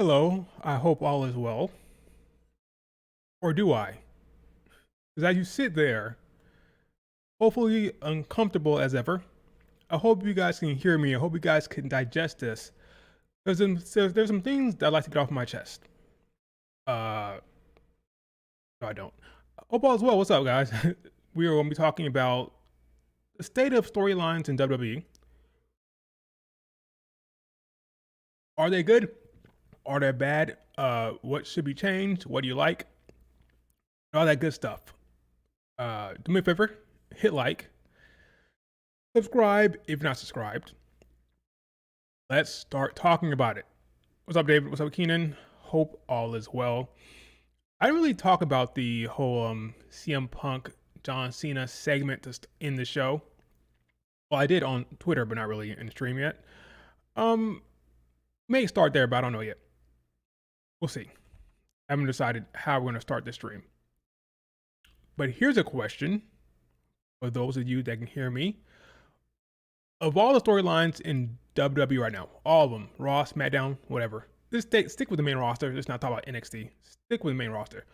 Hello, I hope all is well. Or do I? Because as you sit there, hopefully uncomfortable as ever, I hope you guys can hear me. I hope you guys can digest this. Because there's some things that I'd like to get off my chest. No, I don't. Hope all is well. What's up, guys? We are going to be talking about the state of storylines in WWE. Are they good? Are they bad? What should be changed? What do you like? All that good stuff. Do me a favor, hit like, subscribe if you're not subscribed. Let's start talking about it. What's up, David? What's up, Keenan? Hope all is well. I didn't really talk about the whole CM Punk John Cena segment in the show. Well, I did on Twitter, but not really in the stream yet. May start there, but I don't know yet. We'll see. I haven't decided how we're going to start this stream. But here's a question for those of you that can hear me. Of all the storylines in WWE right now, all of them, Raw, SmackDown, whatever, just stick with the main roster. Let's not talk about NXT. Stick with the main roster.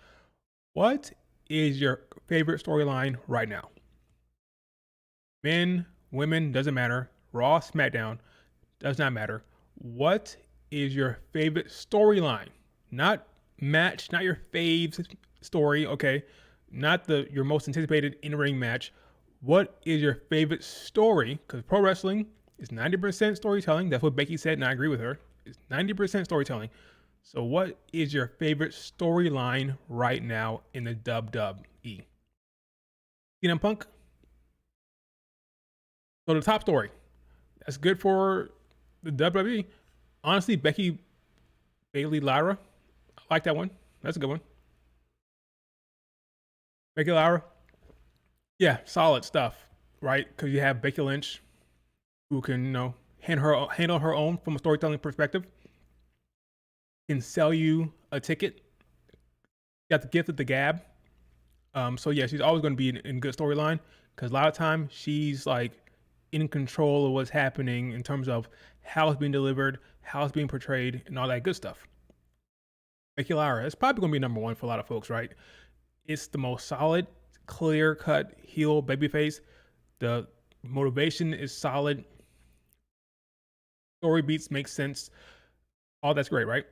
What is your favorite storyline right now? Men, women, doesn't matter. Raw, SmackDown, does not matter. What is your favorite storyline? Not match, not your faves story, okay? Not your most anticipated in-ring match. What is your favorite story? Because pro wrestling is 90% storytelling. That's what Becky said, and I agree with her. It's 90% storytelling. So what is your favorite storyline right now in the WWE? CM Punk? So the top story. That's good for the WWE. Honestly, Becky, Bayley, Lyra. I like that one. That's a good one. Becky Lyra. Yeah, solid stuff, right? Because you have Becky Lynch, who can, handle her own from a storytelling perspective, can sell you a ticket. Got the gift of the gab. So yeah, she's always going to be in good storyline because a lot of times she's like in control of what's happening in terms of how it's being delivered, how it's being portrayed, and all that good stuff. Becky Lyra, it's probably going to be number one for a lot of folks, right? It's the most solid, clear-cut heel babyface. The motivation is solid. Story beats make sense. All that's great, right?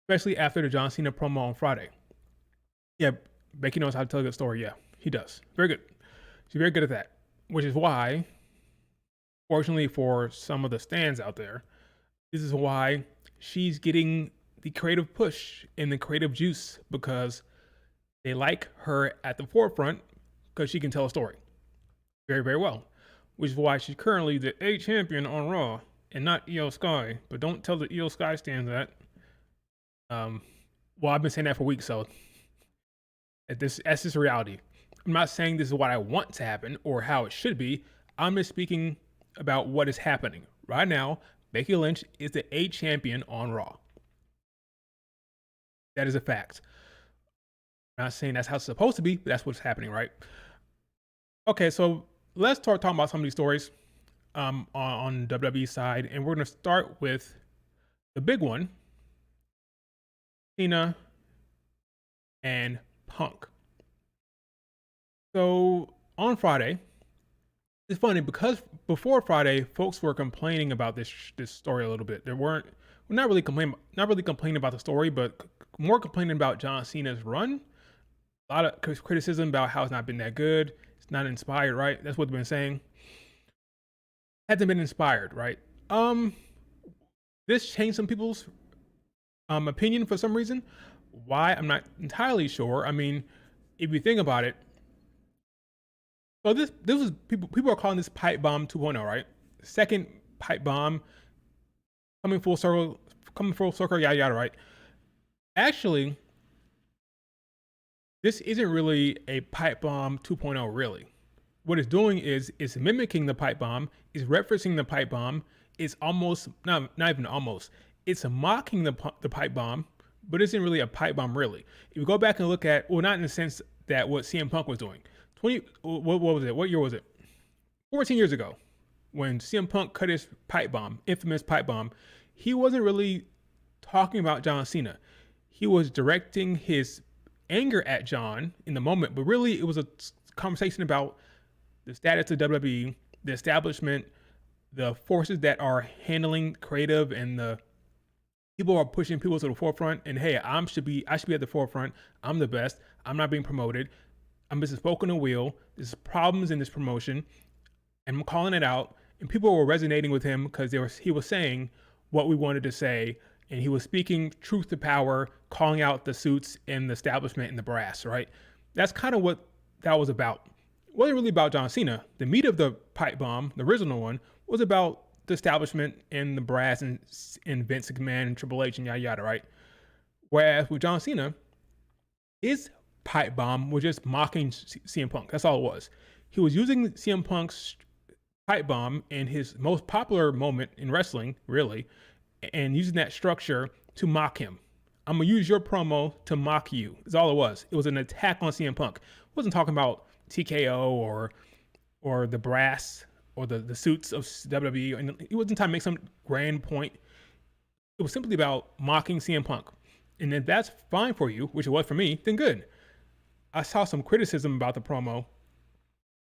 Especially after the John Cena promo on Friday. Yeah, Becky knows how to tell a good story. Yeah, he does. Very good. She's very good at that. Which is why, fortunately for some of the stands out there, this is why she's getting the creative push and the creative juice because they like her at the forefront because she can tell a story very, very well, which is why she's currently the A champion on Raw and not Io Sky. But don't tell the Io Sky stands that. Well, I've been saying that for weeks, so that's just reality. I'm not saying this is what I want to happen or how it should be. I'm just speaking about what is happening right now. Becky Lynch is the A champion on Raw. That is a fact. I'm not saying that's how it's supposed to be, but that's what's happening, right? Okay, so let's start talking about some of these stories on WWE side, and we're going to start with the big one, Cena and Punk. So on Friday, it's funny because before Friday, folks were complaining about this story a little bit. We're not really complaining about the story, but more complaining about John Cena's run. A lot of criticism about how it's not been that good. It's not inspired, right? That's what they've been saying. Hasn't been inspired, right? This changed some people's opinion for some reason. Why? I'm not entirely sure. I mean, if you think about it, so this was people are calling this pipe bomb 2.0, right? Second pipe bomb coming full circle, yada yada, right? Actually, this isn't really a pipe bomb 2.0, really. What it's doing is it's mimicking the pipe bomb, it's referencing the pipe bomb, it's almost, not even almost, it's mocking the pipe bomb, but it isn't really a pipe bomb, really. If you go back and look at, well, not in the sense that what CM Punk was doing. What was it? What year was it? 14 years ago, when CM Punk cut his pipe bomb, infamous pipe bomb, he wasn't really talking about John Cena. He was directing his anger at John in the moment, but really it was a conversation about the status of WWE, the establishment, the forces that are handling creative, and the people are pushing people to the forefront. And hey, I should be at the forefront. I'm the best. I'm not being promoted. I'm just spoken a wheel. There's problems in this promotion, and I'm calling it out. And people were resonating with him because he was saying what we wanted to say, and he was speaking truth to power, calling out the suits and the establishment and the brass. Right? That's kind of what that was about. It wasn't really about John Cena. The meat of the pipe bomb, the original one, was about the establishment and the brass and Vince McMahon and Triple H and yada yada, right? Whereas with John Cena, his pipe bomb was just mocking CM Punk. That's all it was. He was using CM Punk's pipe bomb in his most popular moment in wrestling, really, and using that structure to mock him. I'm gonna use your promo to mock you. That's all it was. It was an attack on CM Punk. It wasn't talking about TKO or the brass or the suits of WWE. And he wasn't trying to make some grand point. It was simply about mocking CM Punk. And if that's fine for you, which it was for me, then good. I saw some criticism about the promo.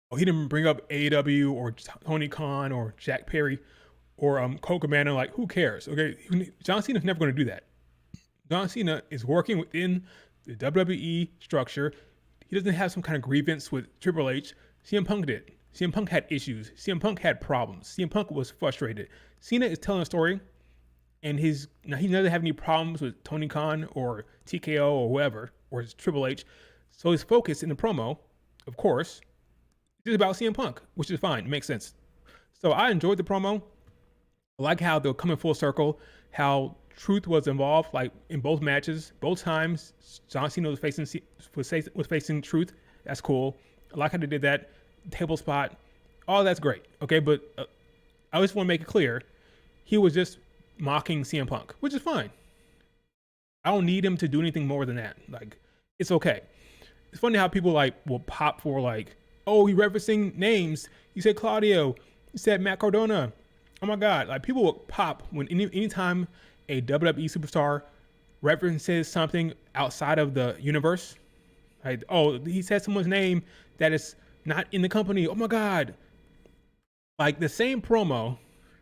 Oh, he didn't bring up AEW or Tony Khan or Jack Perry or Colt Cabana. Like, who cares? Okay, John Cena's never going to do that. John Cena is working within the WWE structure. He doesn't have some kind of grievance with Triple H. CM Punk did. CM Punk had issues. CM Punk had problems. CM Punk was frustrated. Cena is telling a story, and he doesn't have any problems with Tony Khan or TKO or whoever, or Triple H. So his focus in the promo, of course, is about CM Punk, which is fine. It makes sense. So I enjoyed the promo. I like how they're coming full circle, how truth was involved, like in both matches, both times. John Cena was facing truth. That's cool. I like how they did that. Table spot, all that's great. Okay, but I just want to make it clear, he was just mocking CM Punk, which is fine. I don't need him to do anything more than that. Like, it's okay. It's funny how people like will pop for like, oh, he referencing names. You said Claudio. You said Matt Cardona. Oh my God! Like, people will pop when anytime a WWE superstar references something outside of the universe. Like, oh, he said someone's name that is not in the company. Oh my God. Like, the same promo,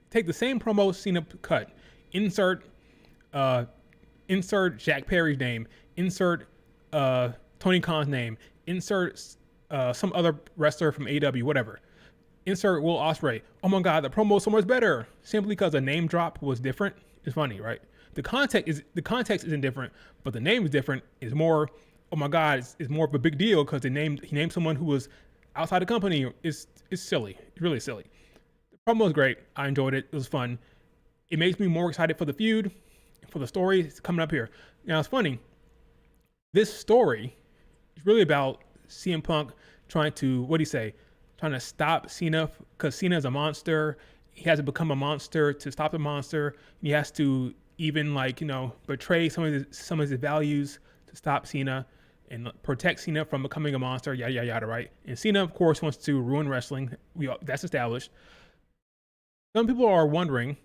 take the same promo Cena cut, insert Jack Perry's name, insert Tony Khan's name, insert some other wrestler from AEW, whatever. Insert Will Ospreay. Oh my God, the promo is so much better. Simply because the name drop was different. It's funny, right? The context isn't different, but the name is different. Is more, oh my God, it's more of a big deal because he named someone who was outside the company. It's silly. It's really silly. The promo was great. I enjoyed it. It was fun. It makes me more excited for the feud, for the story. It's coming up here. Now, it's funny. This story is really about CM Punk trying to, what'd he say? Trying to stop Cena because Cena is a monster. He has to become a monster to stop the monster. He has to even betray some of his values to stop Cena and protect Cena from becoming a monster, yada, yada, yada, right? And Cena, of course, wants to ruin wrestling. That's established. Some people are wondering,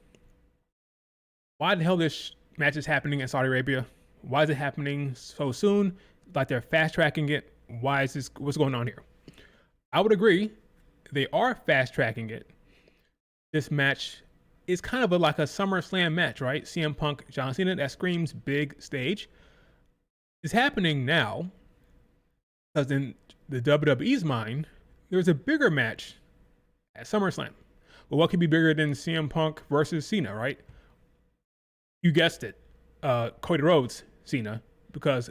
why the hell this match is happening in Saudi Arabia? Why is it happening so soon? Like, they're fast-tracking it. Why is this? What's going on here? I would agree. They are fast-tracking it. This match is kind of like a SummerSlam match, right? CM Punk, John Cena, that screams big stage. It's happening now because in the WWE's mind, there's a bigger match at SummerSlam. Well, what could be bigger than CM Punk versus Cena, right? You guessed it. Cody Rhodes, Cena, because,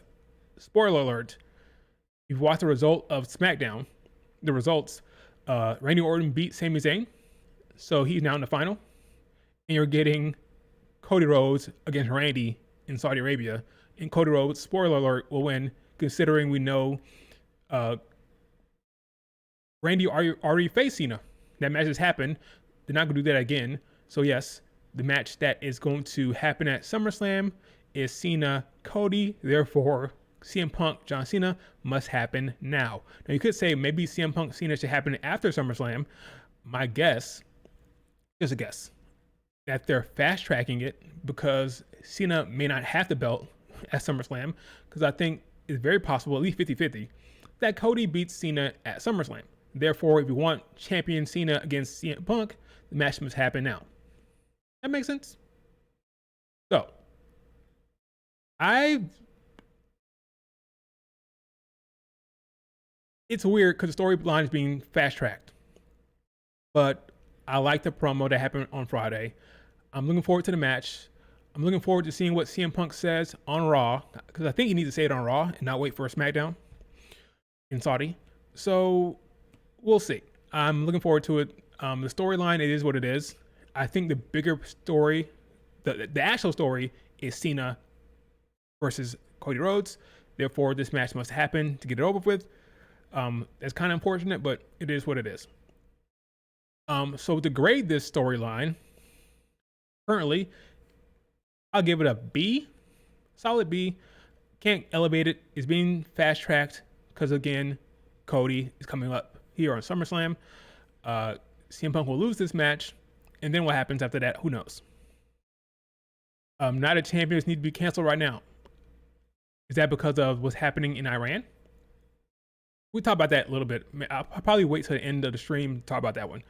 spoiler alert, you've watched the result of SmackDown. The results, Randy Orton beat Sami Zayn, so he's now in the final. And you're getting Cody Rhodes against Randy in Saudi Arabia. And Cody Rhodes, spoiler alert, will win, considering we know Randy already faced Cena. That match has happened. They're not going to do that again. So yes, the match that is going to happen at SummerSlam is Cena, Cody. Therefore, CM Punk, John Cena must happen now. Now, you could say maybe CM Punk, Cena should happen after SummerSlam. My guess, just a guess, that they're fast tracking it because Cena may not have the belt at SummerSlam, because I think it's very possible, at least 50-50, that Cody beats Cena at SummerSlam. Therefore, if you want champion Cena against CM Punk, the match must happen now. That makes sense? So, it's weird because the storyline is being fast tracked, but I like the promo that happened on Friday. I'm looking forward to the match. I'm looking forward to seeing what CM Punk says on Raw, because I think he needs to say it on Raw and not wait for a SmackDown in Saudi. So we'll see. I'm looking forward to it. The storyline, it is what it is. I think the bigger story, the actual story, is Cena versus Cody Rhodes. Therefore, this match must happen to get it over with. That's kind of unfortunate, but it is what it is. So to grade this storyline, currently, I'll give it a B, solid B. Can't elevate it. It's being fast tracked because, again, Cody is coming up here on SummerSlam. CM Punk will lose this match, and then what happens after that, who knows? Night of Champions need to be canceled right now. Is that because of what's happening in Iran? We'll talk about that a little bit. I'll probably wait till the end of the stream to talk about that one.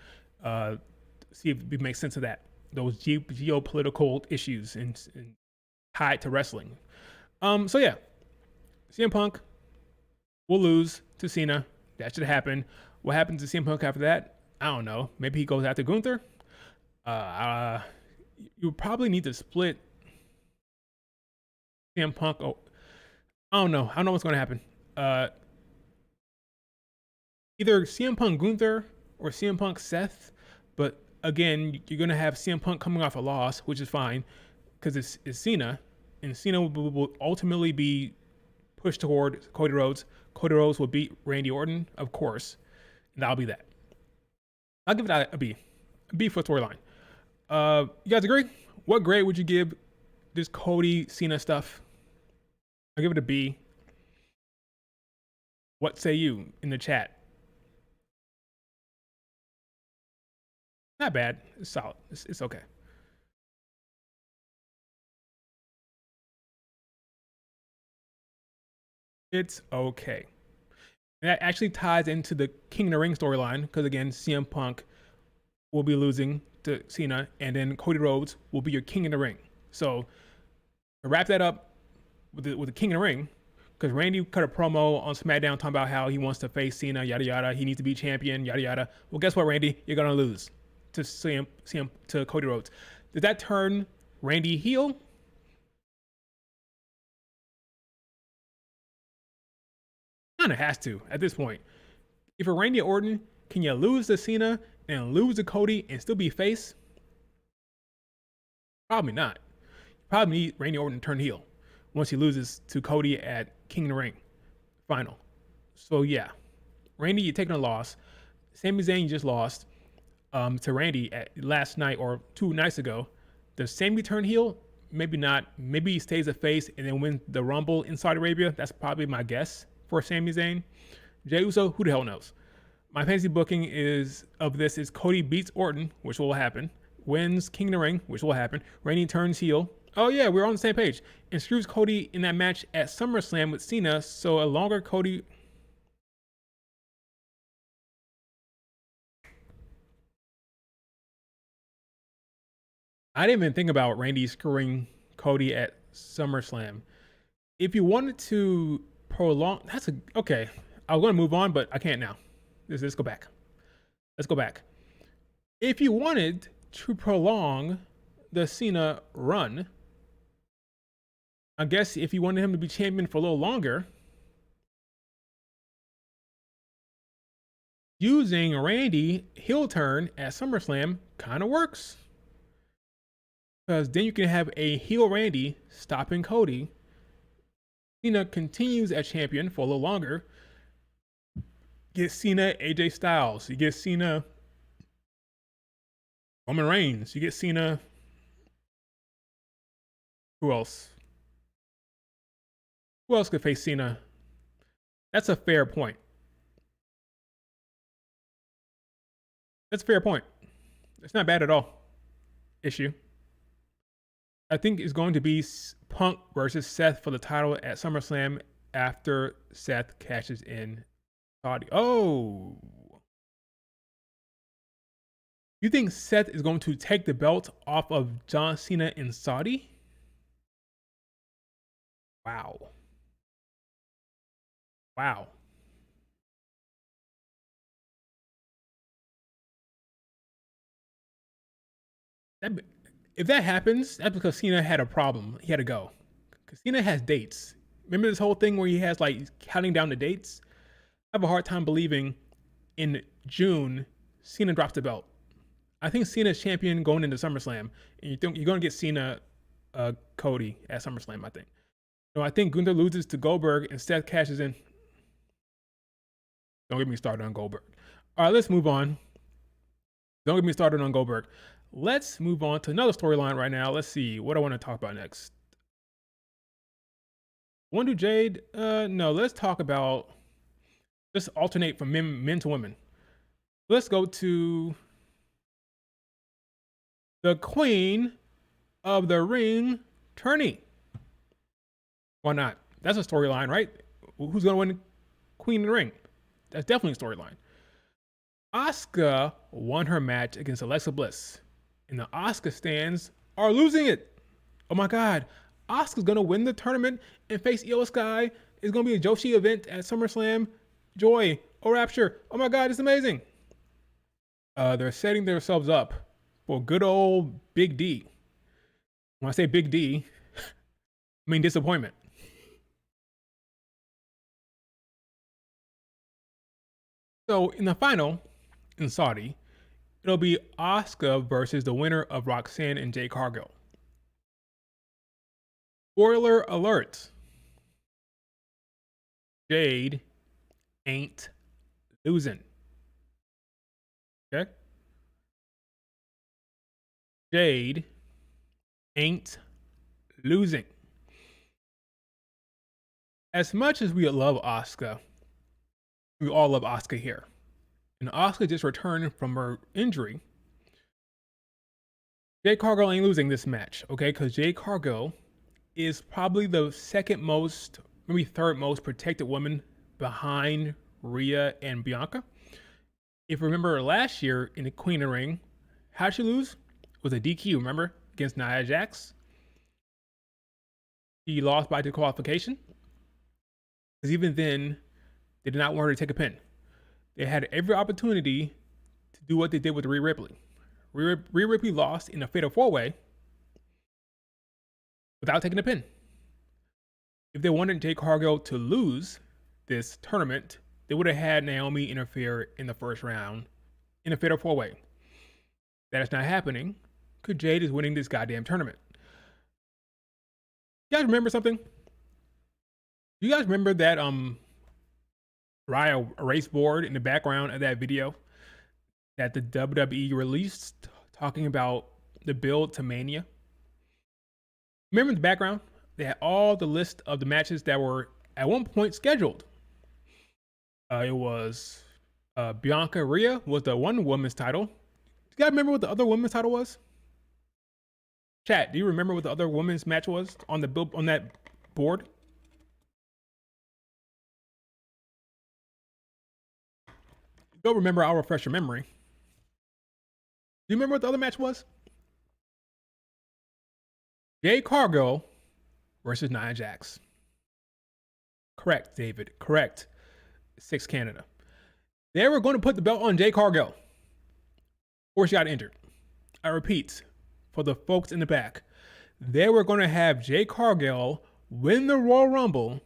See if we make sense of that. Those geopolitical issues and tied to wrestling. So yeah, CM Punk will lose to Cena. That should happen. What happens to CM Punk after that? I don't know. Maybe he goes after Gunther. You probably need to split CM Punk. Oh, I don't know. I don't know what's going to happen. Either CM Punk Gunther or CM Punk Seth. But again, you're going to have CM Punk coming off a loss, which is fine because it's Cena. And Cena will ultimately be pushed toward Cody Rhodes. Cody Rhodes will beat Randy Orton, of course. And that'll be that. I'll give it a B. A B for storyline. You guys agree? What grade would you give this Cody Cena stuff? I'll give it a B. What say you in the chat? Not bad. It's solid. It's okay. It's okay. And that actually ties into the King of the Ring storyline because, again, CM Punk will be losing to Cena, and then Cody Rhodes will be your King of the Ring. So to wrap that up with the King of the Ring, because Randy cut a promo on SmackDown talking about how he wants to face Cena, yada yada. He needs to be champion, yada yada. Well, guess what, Randy? You're gonna lose to Cody Rhodes. Does that turn Randy heel? Kind of has to at this point. If you're Randy Orton, can you lose to Cena and lose to Cody and still be face? Probably not. You probably need Randy Orton to turn heel once he loses to Cody at King of the Ring final. So yeah, Randy, you're taking a loss. Sami Zayn, you just lost to Randy at last night or 2 nights ago. Does Sami turn heel? Maybe not. Maybe he stays a face and then wins the Rumble in Saudi Arabia. That's probably my guess for Sami Zayn. Jey Uso, who the hell knows? My fantasy booking is Cody beats Orton, which will happen. Wins King of the Ring, which will happen. Randy turns heel. Oh yeah, we're on the same page. And screws Cody in that match at SummerSlam with Cena. So a longer Cody. I didn't even think about Randy screwing Cody at SummerSlam. If you wanted to prolong, okay. I was going to move on, but I can't now. Let's go back. Let's go back. If you wanted to prolong the Cena run, I guess if you wanted him to be champion for a little longer, using Randy heel turn at SummerSlam kind of works. Because then you can have a heel Randy stopping Cody. Cena continues as champion for a little longer. Get Cena AJ Styles. You get Cena Roman Reigns. You get Cena. Who else? Who else could face Cena? That's a fair point. That's a fair point. It's not bad at all. Issue. I think it's going to be Punk versus Seth for the title at SummerSlam after Seth cashes in Saudi. Oh. You think Seth is going to take the belt off of John Cena in Saudi? Wow. Wow. If that happens, that's because Cena had a problem. He had to go. Because Cena has dates. Remember this whole thing where he has like counting down the dates? I have a hard time believing in June Cena drops the belt. I think Cena's champion going into SummerSlam, and you think you're going to get Cena, Cody at SummerSlam. I think. No, I think Gunther loses to Goldberg and Seth cashes in. Don't get me started on Goldberg. All right, let's move on. Don't get me started on Goldberg. Let's move on to another storyline right now. Let's see what I want to talk about next. Want to do Jade? No, let's talk about. Let's alternate from men to women. Let's go to the Queen of the Ring tourney. Why not? That's a storyline, right? Who's going to win Queen of the Ring? That's definitely a storyline. Asuka won her match against Alexa Bliss, and the Asuka stands are losing it. Oh my God. Asuka's going to win the tournament and face Io Sky. It's going to be a Joshi event at SummerSlam. Joy. Oh, Rapture. Oh my God, it's amazing. They're setting themselves up for good old Big D. When I say Big D, I mean disappointment. So in the final, in Saudi, it'll be Asuka versus the winner of Roxanne and Jade Cargill. Spoiler alert. Jade ain't losing. Okay? Jade ain't losing. As much as we love Asuka, we all love Asuka here. And Asuka just returned from her injury. Jade Cargill ain't losing this match, okay? Because Jade Cargill is probably the second most, maybe third most protected woman behind Rhea and Bianca. If you remember last year in the Queen of the Ring, how'd she lose? It was a DQ, remember? Against Nia Jax. She lost by disqualification. Because even then, they did not want her to take a pin. They had every opportunity to do what they did with Rhea Ripley. Rhea Ripley lost in a fatal 4-way without taking a pin. If they wanted Jade Cargill to lose this tournament, they would have had Naomi interfere in the first round in a fatal 4-way. That is not happening because Jade is winning this goddamn tournament. You guys remember something? You guys remember that Raya erase board in the background of that video that the WWE released talking about the build to Mania? Remember in the background? They had all the list of the matches that were at one point scheduled. It was Bianca Rhea was the one women's title. Do you guys remember what the other women's title was? Chat, do you remember what the other women's match was on the build on that board? Don't remember, I'll refresh your memory. Do you remember what the other match was? Jade Cargill versus Nia Jax. Correct, David. Correct. 6 Canada. They were going to put the belt on Jade Cargill before she got injured. I repeat, for the folks in the back, they were going to have Jade Cargill win the Royal Rumble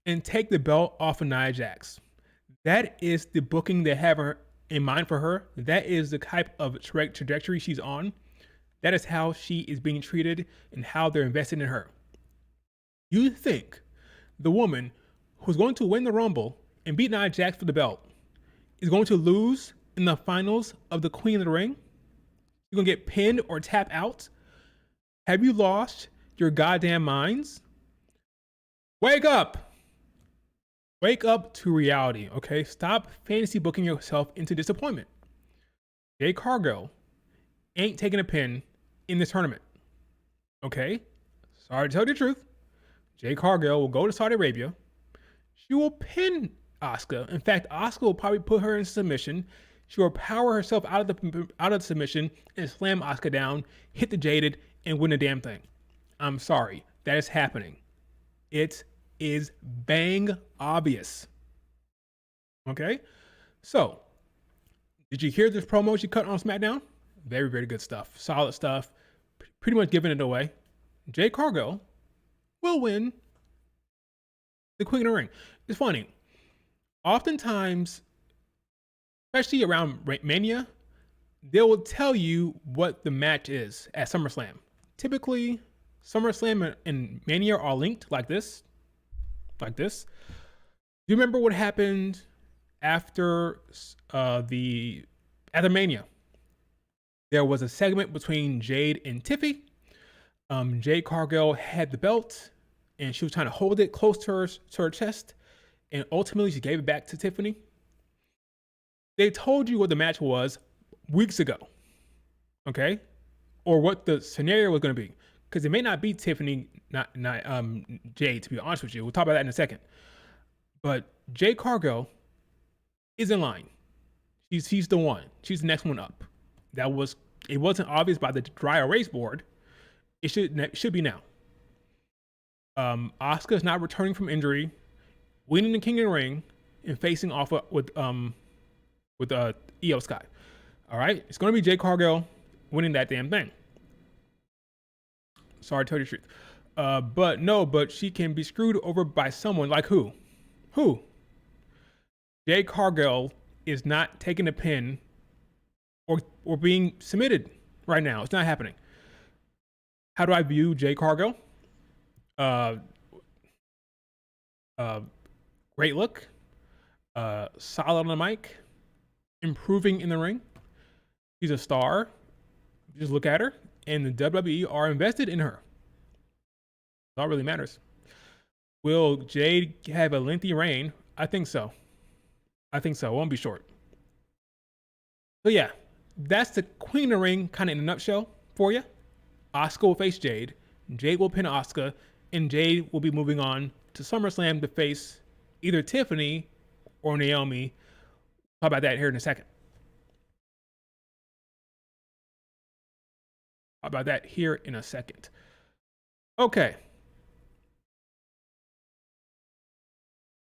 and take the belt off of Nia Jax. That is the booking they have in mind for her. That is the type of trajectory she's on. That is how she is being treated and how they're invested in her. You think the woman who's going to win the Rumble and beat Nia Jax for the belt is going to lose in the finals of the Queen of the Ring? You're going to get pinned or tap out? Have you lost your goddamn minds? Wake up! Wake up to reality, okay? Stop fantasy booking yourself into disappointment. Jade Cargill ain't taking a pin in this tournament, Okay? Sorry to tell you the truth. Jade Cargill will go to Saudi Arabia. She will pin Asuka. In fact, Asuka will probably put her in submission. She will power herself out of the submission and slam Asuka down, hit the Jaded, and win the damn thing. I'm sorry. That is happening. It is bang obvious. Okay? So, did you hear this promo she cut on SmackDown? Very, very good stuff. Solid stuff. Pretty much giving it away. Jade Cargill will win the Queen of the Ring. It's funny. Oftentimes, especially around Mania, they will tell you what the match is at SummerSlam. Typically, SummerSlam and Mania are linked like this. Like this. Do you remember what happened after Mania? There was a segment between Jade and Tiffy. Jade Cargill had the belt, and she was trying to hold it close to her chest, and ultimately she gave it back to Tiffany. They told you what the match was weeks ago, okay, or what the scenario was going to be, because it may not be Tiffany, not Jade. To be honest with you, we'll talk about that in a second. But Jade Cargill is in line. She's the one. She's the next one up. It wasn't obvious by the dry erase board. It should be now. Asuka is not returning from injury, winning the King of the Ring, and facing off with Io Sky. All right, it's going to be Jade Cargill winning that damn thing. Sorry to tell you the truth. But she can be screwed over by someone like who? Who? Jade Cargill is not taking a pin or being submitted right now. It's not happening. How do I view Jade Cargill? Great look. Solid on the mic. Improving in the ring. She's a star. Just look at her. And the WWE are invested in her. That's all really matters. Will Jade have a lengthy reign? I think so. It won't be short. So yeah, that's the Queen of the Ring kind of in a nutshell for you. Asuka will face Jade. Jade will pin Asuka. And Jade will be moving on to SummerSlam to face either Tiffany or Naomi. Talk about that here in a second. Okay.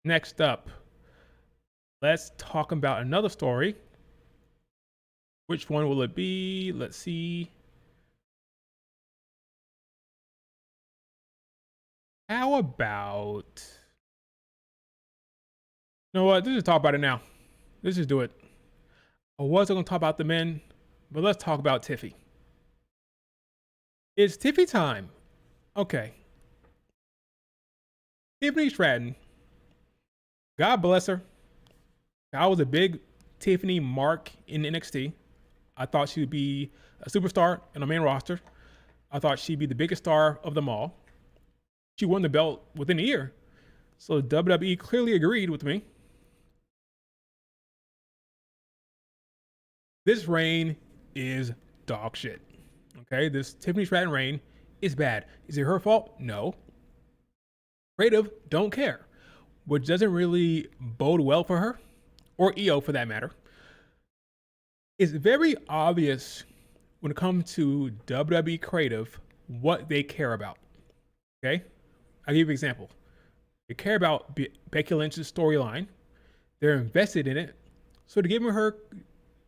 Next up, let's talk about another story. Which one will it be? Let's see. How about... You know what? Let's just talk about it now. Let's just do it. I wasn't going to talk about the men, but let's talk about Tiffy. It's Tiffy time. Okay. Tiffany Stratton. God bless her. I was a big Tiffany mark in NXT. I thought she would be a superstar in the main roster. I thought she'd be the biggest star of them all. She won the belt within a year. So WWE clearly agreed with me. This reign is dog shit. Okay, this Tiffany Stratton reign is bad. Is it her fault? No. Creative don't care, which doesn't really bode well for her, or Io for that matter. It's very obvious when it comes to WWE Creative what they care about. Okay, I'll give you an example. They care about Becky Lynch's storyline. They're invested in it, so they're giving her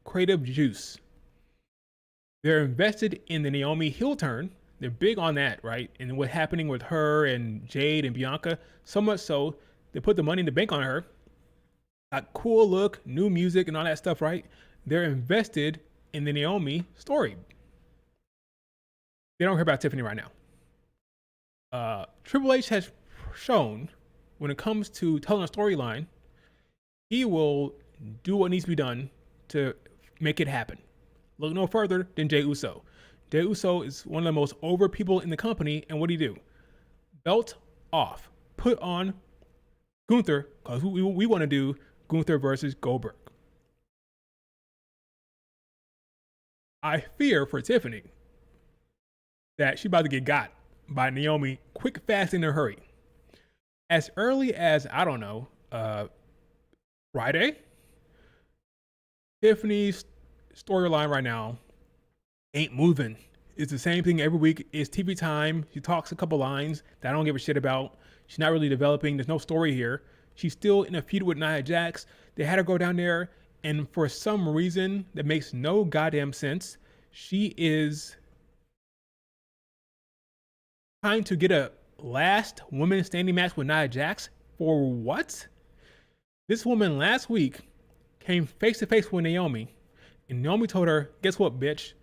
creative juice. They're invested in the Naomi heel turn. They're big on that, right? And what's happening with her and Jade and Bianca, so much so they put the money in the bank on her. Got cool look, new music, and all that stuff, right? They're invested in the Naomi story. They don't care about Tiffany right now. Triple H has shown when it comes to telling a storyline, he will do what needs to be done to make it happen. Look no further than Jey Uso. Jey Uso is one of the most over people in the company, and what do you do? Belt off. Put on Gunther, because we want to do Gunther versus Goldberg. I fear for Tiffany that she's about to get got by Naomi quick, fast, in a hurry. As early as, I don't know, Friday, Tiffany's storyline right now ain't moving. It's the same thing every week. It's TV time. She talks a couple lines that I don't give a shit about. She's not really developing. There's no story here. She's still in a feud with Nia Jax. They had her go down there, and for some reason that makes no goddamn sense, she is trying to get a last woman standing match with Nia Jax. For what? This woman last week came face to face with Naomi, and Naomi told her, guess what, bitch?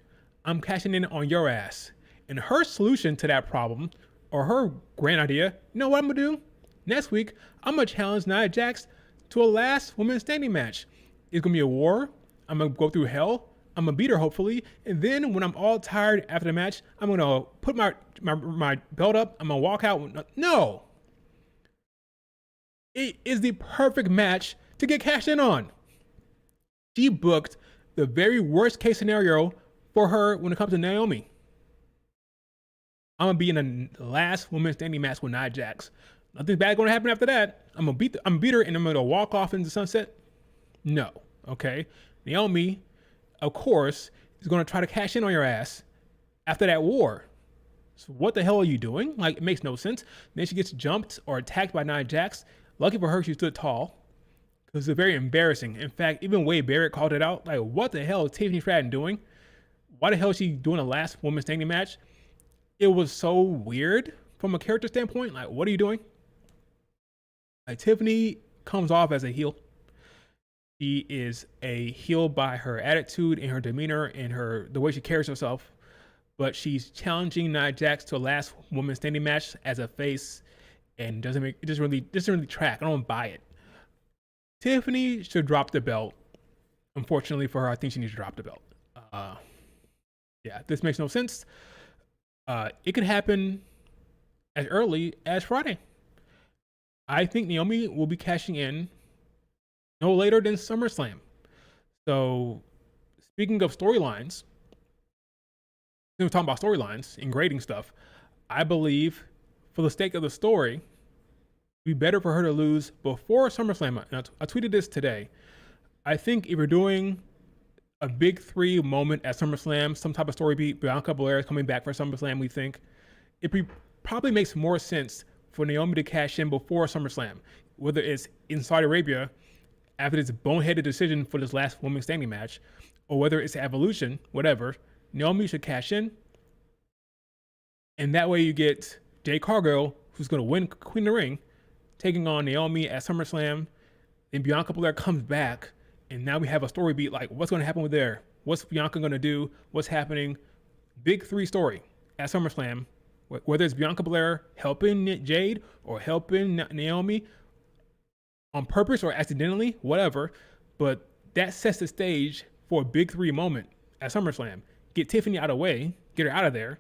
I'm cashing in on your ass. And her solution to that problem, or her grand idea, you know what I'm gonna do? Next week, I'm gonna challenge Nia Jax to a last woman standing match. It's gonna be a war. I'm gonna go through hell. I'm gonna beat her, hopefully. And then when I'm all tired after the match, I'm gonna put my belt up. I'm gonna walk out. No. It is the perfect match to get cashed in on. She booked the very worst case scenario for her when it comes to Naomi. I'm gonna be in the last woman standing match with Nia Jax. Nothing bad gonna happen after that. I'm gonna beat her and I'm gonna walk off into the sunset. No, okay. Naomi, of course, is gonna try to cash in on your ass after that war. So what the hell are you doing? Like, it makes no sense. Then she gets jumped or attacked by Nia Jax. Lucky for her, she stood tall, because it's very embarrassing. In fact, even Wade Barrett called it out. Like, what the hell is Tiffany Stratton doing? Why the hell is she doing a last woman standing match? It was so weird from a character standpoint. Like, what are you doing? Like, Tiffany comes off as a heel. She is a heel by her attitude and her demeanor and the way she carries herself. But she's challenging Nia Jax to a last woman standing match as a face, and it doesn't really track. I don't buy it. Tiffany should drop the belt. Unfortunately for her, I think she needs to drop the belt. Yeah, this makes no sense. It could happen as early as Friday. I think Naomi will be cashing in no later than SummerSlam. So, speaking of storylines, we're talking about storylines and grading stuff. I believe, for the sake of the story, it'd be better for her to lose before SummerSlam. Now, I tweeted this today. I think if you're doing a big three moment at SummerSlam, some type of story beat, Bianca Belair is coming back for SummerSlam, we think, it probably makes more sense for Naomi to cash in before SummerSlam, whether it's in Saudi Arabia after this boneheaded decision for this last woman standing match, or whether it's Evolution, whatever. Naomi should cash in, and that way you get Jade Cargill, who's going to win Queen of the Ring, taking on Naomi at SummerSlam. Then Bianca Belair comes back, and now we have a story beat, like what's going to happen with there? What's Bianca going to do? What's happening? Big three story at SummerSlam, whether it's Bianca Belair helping Jade or helping Naomi on purpose or accidentally, whatever. But that sets the stage for a big three moment at SummerSlam. Get Tiffany out of the way, get her out of there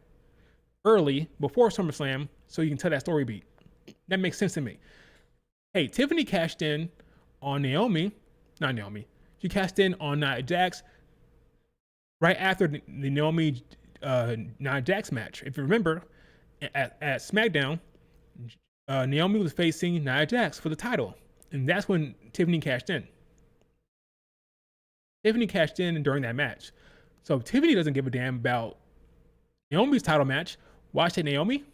early before SummerSlam so you can tell that story beat. That makes sense to me. Hey, Tiffany cashed in on she cashed in on Nia Jax right after the Naomi Nia Jax match. If you remember, at SmackDown, Naomi was facing Nia Jax for the title, and that's when Tiffany cashed in. Tiffany cashed in during that match. So Tiffany doesn't give a damn about Naomi's title match. Why should Naomi?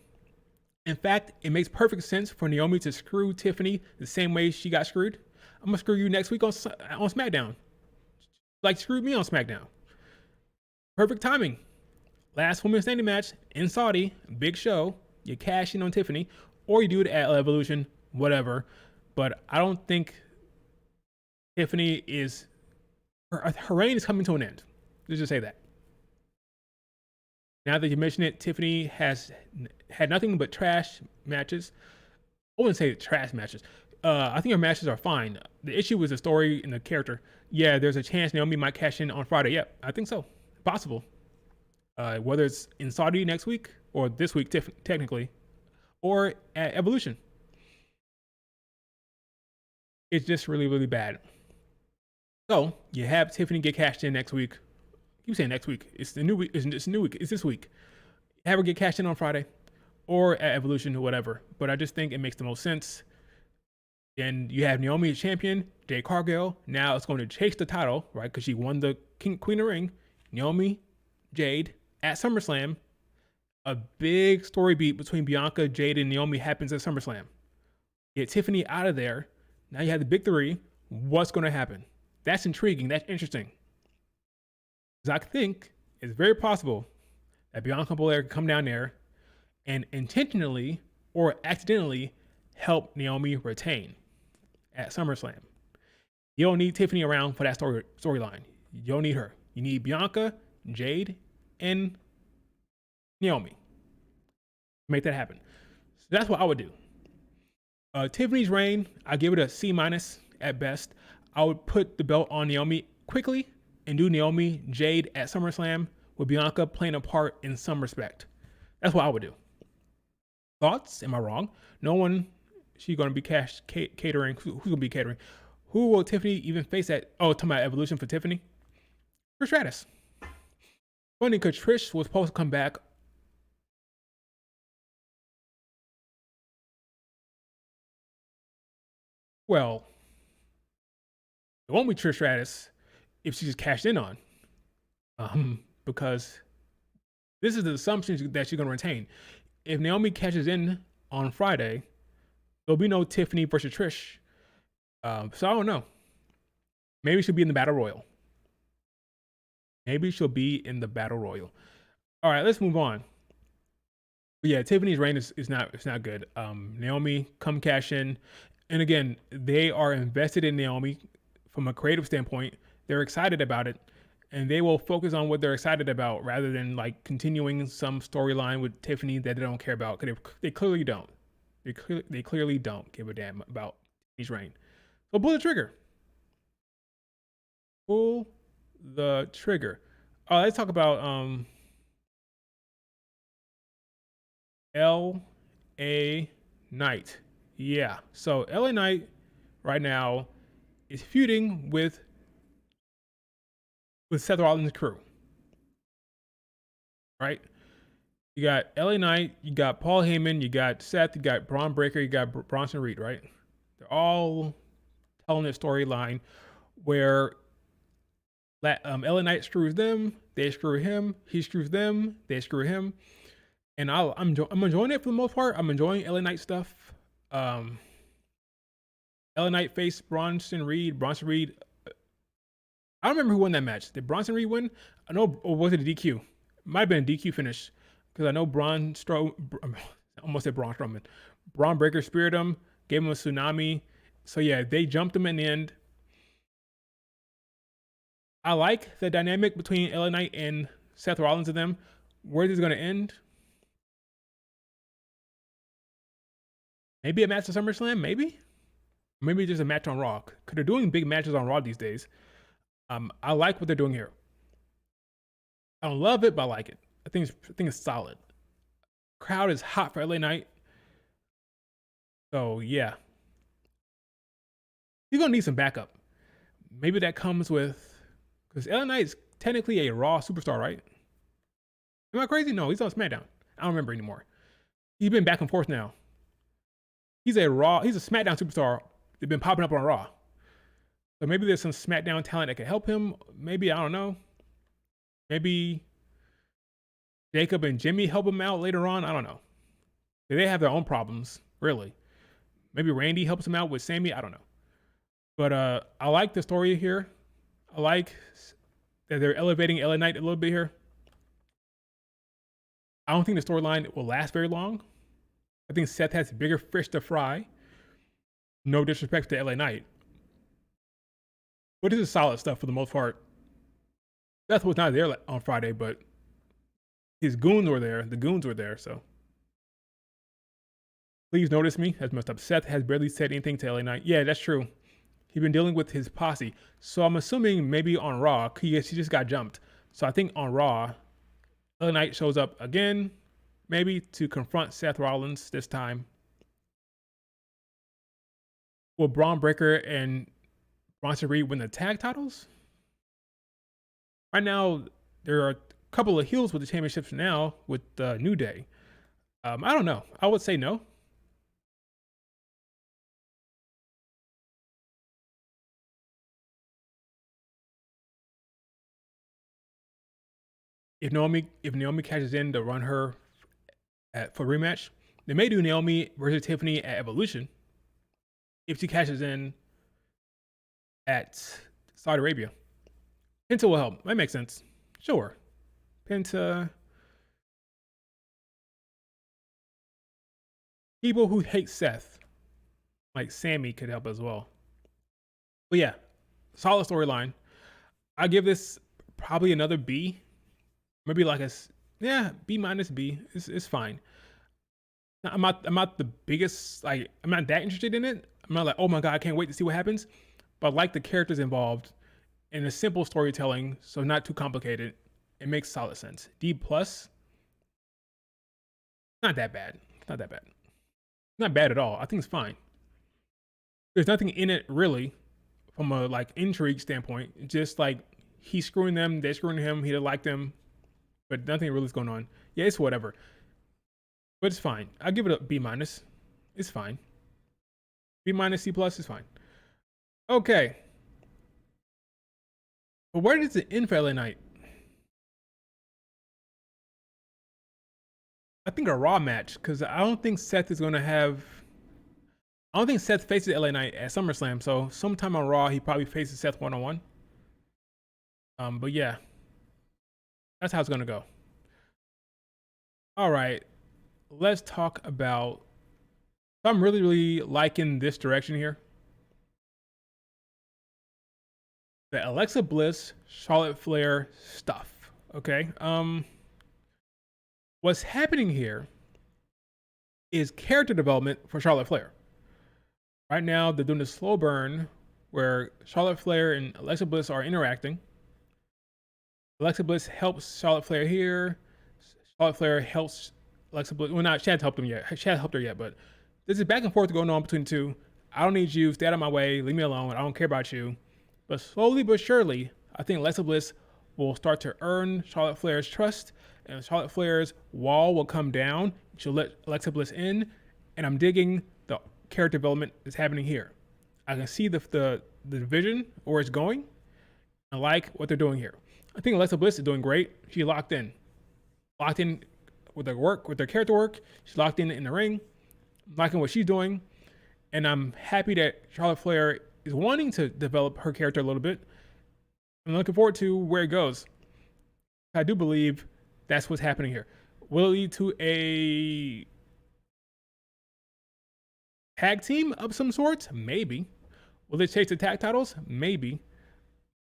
In fact, it makes perfect sense for Naomi to screw Tiffany the same way she got screwed. I'm going to screw you next week on SmackDown. Like screwed me on SmackDown. Perfect timing. Last woman standing match in Saudi, big show. You cash in on Tiffany, or you do it at Evolution, whatever. But I don't think Tiffany is... Her reign is coming to an end. Let's just say that. Now that you mention it, Tiffany has had nothing but trash matches. I wouldn't say trash matches. I think her matches are fine. The issue was the story and the character. Yeah, there's a chance Naomi might cash in on Friday. Yep, I think so. Possible. Whether it's in Saudi next week or this week, technically, or at Evolution. It's just really, really bad. So you have Tiffany get cashed in next week. You saying next week? It's the new week. It's new week. It's this week. have her get cashed in on Friday or at Evolution or whatever. But I just think it makes the most sense. And you have Naomi as champion, Jade Cargill. Now it's going to chase the title, right? Because she won the Queen of Ring. Naomi, Jade at SummerSlam. A big story beat between Bianca, Jade, and Naomi happens at SummerSlam. Get Tiffany out of there. Now you have the big three. What's going to happen? That's intriguing. That's interesting. Because I think it's very possible that Bianca Belair can come down there and intentionally or accidentally help Naomi retain at SummerSlam. You don't need Tiffany around for that storyline. You don't need her. You need Bianca, Jade, and Naomi. Make that happen. So that's what I would do. Tiffany's reign, I give it a C- at best. I would put the belt on Naomi quickly and do Naomi, Jade at SummerSlam with Bianca playing a part in some respect. That's what I would do. Thoughts? Am I wrong? No one. She's going to be catering. Who's going to be catering? Who will Tiffany even face at? Oh, talking about Evolution for Tiffany? Trish Stratus. Funny because Trish was supposed to come back. Well, it won't be Trish Stratus if she just cashed in on. Because this is the assumption that she's going to retain. If Naomi cashes in on Friday, there'll be no Tiffany versus Trish. So I don't know. Maybe she'll be in the Battle Royal. All right, let's move on. But yeah, Tiffany's reign is not good. Naomi come cash in. And again, they are invested in Naomi from a creative standpoint. They're excited about it. And they will focus on what they're excited about rather than like continuing some storyline with Tiffany that they don't care about. Because they clearly don't. They clearly don't give a damn about Tiffany's reign. So pull the trigger. Pull the trigger. Let's talk about LA Knight. Yeah. So LA Knight right now is feuding with Seth Rollins' crew. Right? You got LA Knight, you got Paul Heyman, you got Seth, you got Braun Breaker, you got Bronson Reed, right? They're all telling a storyline where LA Knight screws them, they screw him, he screws them, they screw him. And I'm enjoying it for the most part. I'm enjoying LA Knight stuff. LA Knight faced Bronson Reed. I don't remember who won that match. Did Bronson Reed win? I know, or was it a DQ? It might have been a DQ finish because I know Braun Strowman. Braun Breaker speared him, gave him a tsunami. So yeah, they jumped him in the end. I like the dynamic between LA Knight and Seth Rollins and them. Where is this going to end? Maybe a match at SummerSlam, maybe just a match on Raw. Because they're doing big matches on Raw these days. I like what they're doing here. I don't love it, but I like it. I think it's solid. Crowd is hot for LA Knight. So yeah, he's gonna need some backup. Maybe that comes with because LA Knight's technically a Raw superstar, right? Am I crazy? No, he's on SmackDown. I don't remember anymore. He's been back and forth now. He's a SmackDown superstar. They've been popping up on Raw. So maybe there's some SmackDown talent that can help him. Maybe, I don't know. Maybe Jacob and Jimmy help him out later on. I don't know. They have their own problems, really. Maybe Randy helps him out with Sammy. I don't know. But I like the story here. I like that they're elevating LA Knight a little bit here. I don't think the storyline will last very long. I think Seth has bigger fish to fry. No disrespect to LA Knight. But this is solid stuff for the most part. Seth was not there on Friday, but his goons were there. The goons were there, so. Please notice me. That's messed up. Seth has barely said anything to LA Knight. Yeah, that's true. He's been dealing with his posse. So I'm assuming maybe on Raw, he just got jumped. So I think on Raw, LA Knight shows up again, maybe to confront Seth Rollins this time. Will Braun Breaker and Bronson Reed win the tag titles? Right now, there are couple of heels with the championships now with New Day. I don't know. I would say no. If Naomi catches in to run her for rematch, they may do Naomi versus Tiffany at Evolution. If she catches in at Saudi Arabia, Penta will help. That makes sense. Sure, Penta. People who hate Seth, like Sammy, could help as well. But yeah, solid storyline. I give this probably another B, maybe like B minus B. It's fine. I'm not the biggest, like, I'm not that interested in it. I'm not like, oh my god, I can't wait to see what happens. But I like the characters involved and the simple storytelling, so not too complicated. It makes solid sense. D plus, not that bad. Not that bad. Not bad at all. I think it's fine. There's nothing in it really from a like intrigue standpoint. Just like he's screwing them, they're screwing him, he didn't like them, but nothing really is going on. Yeah, it's whatever. But it's fine. I'll give it a B minus. It's fine. B minus, C plus is fine. Okay. But where does it end for LA Knight? I think a Raw match, because I don't think Seth is going to have. I don't think Seth faces LA Knight at SummerSlam, so sometime on Raw he probably faces Seth one-on-one. But yeah, that's how it's gonna go. All right, let's talk about. I'm really liking this direction here. The Alexa Bliss, Charlotte Flair stuff. Okay. What's happening here is character development for Charlotte Flair. Right now, they're doing a slow burn where Charlotte Flair and Alexa Bliss are interacting. Alexa Bliss helps Charlotte Flair here. Charlotte Flair helps Alexa Bliss. Well, she hasn't helped him yet. She hasn't helped her yet, but this is back and forth going on between the two. I don't need you. Stay out of my way. Leave me alone. I don't care about you. But slowly but surely, I think Alexa Bliss will start to earn Charlotte Flair's trust, and Charlotte Flair's wall will come down. She'll let Alexa Bliss in, and I'm digging the character development that's happening here. I can see the vision where it's going. I like what they're doing here. I think Alexa Bliss is doing great. She locked in with her work, with her character work. She's locked in the ring. I'm liking what she's doing, and I'm happy that Charlotte Flair is wanting to develop her character a little bit. I'm looking forward to where it goes. I do believe that's what's happening here. Will it lead to a tag team of some sorts? Maybe. Will they chase the tag titles? Maybe.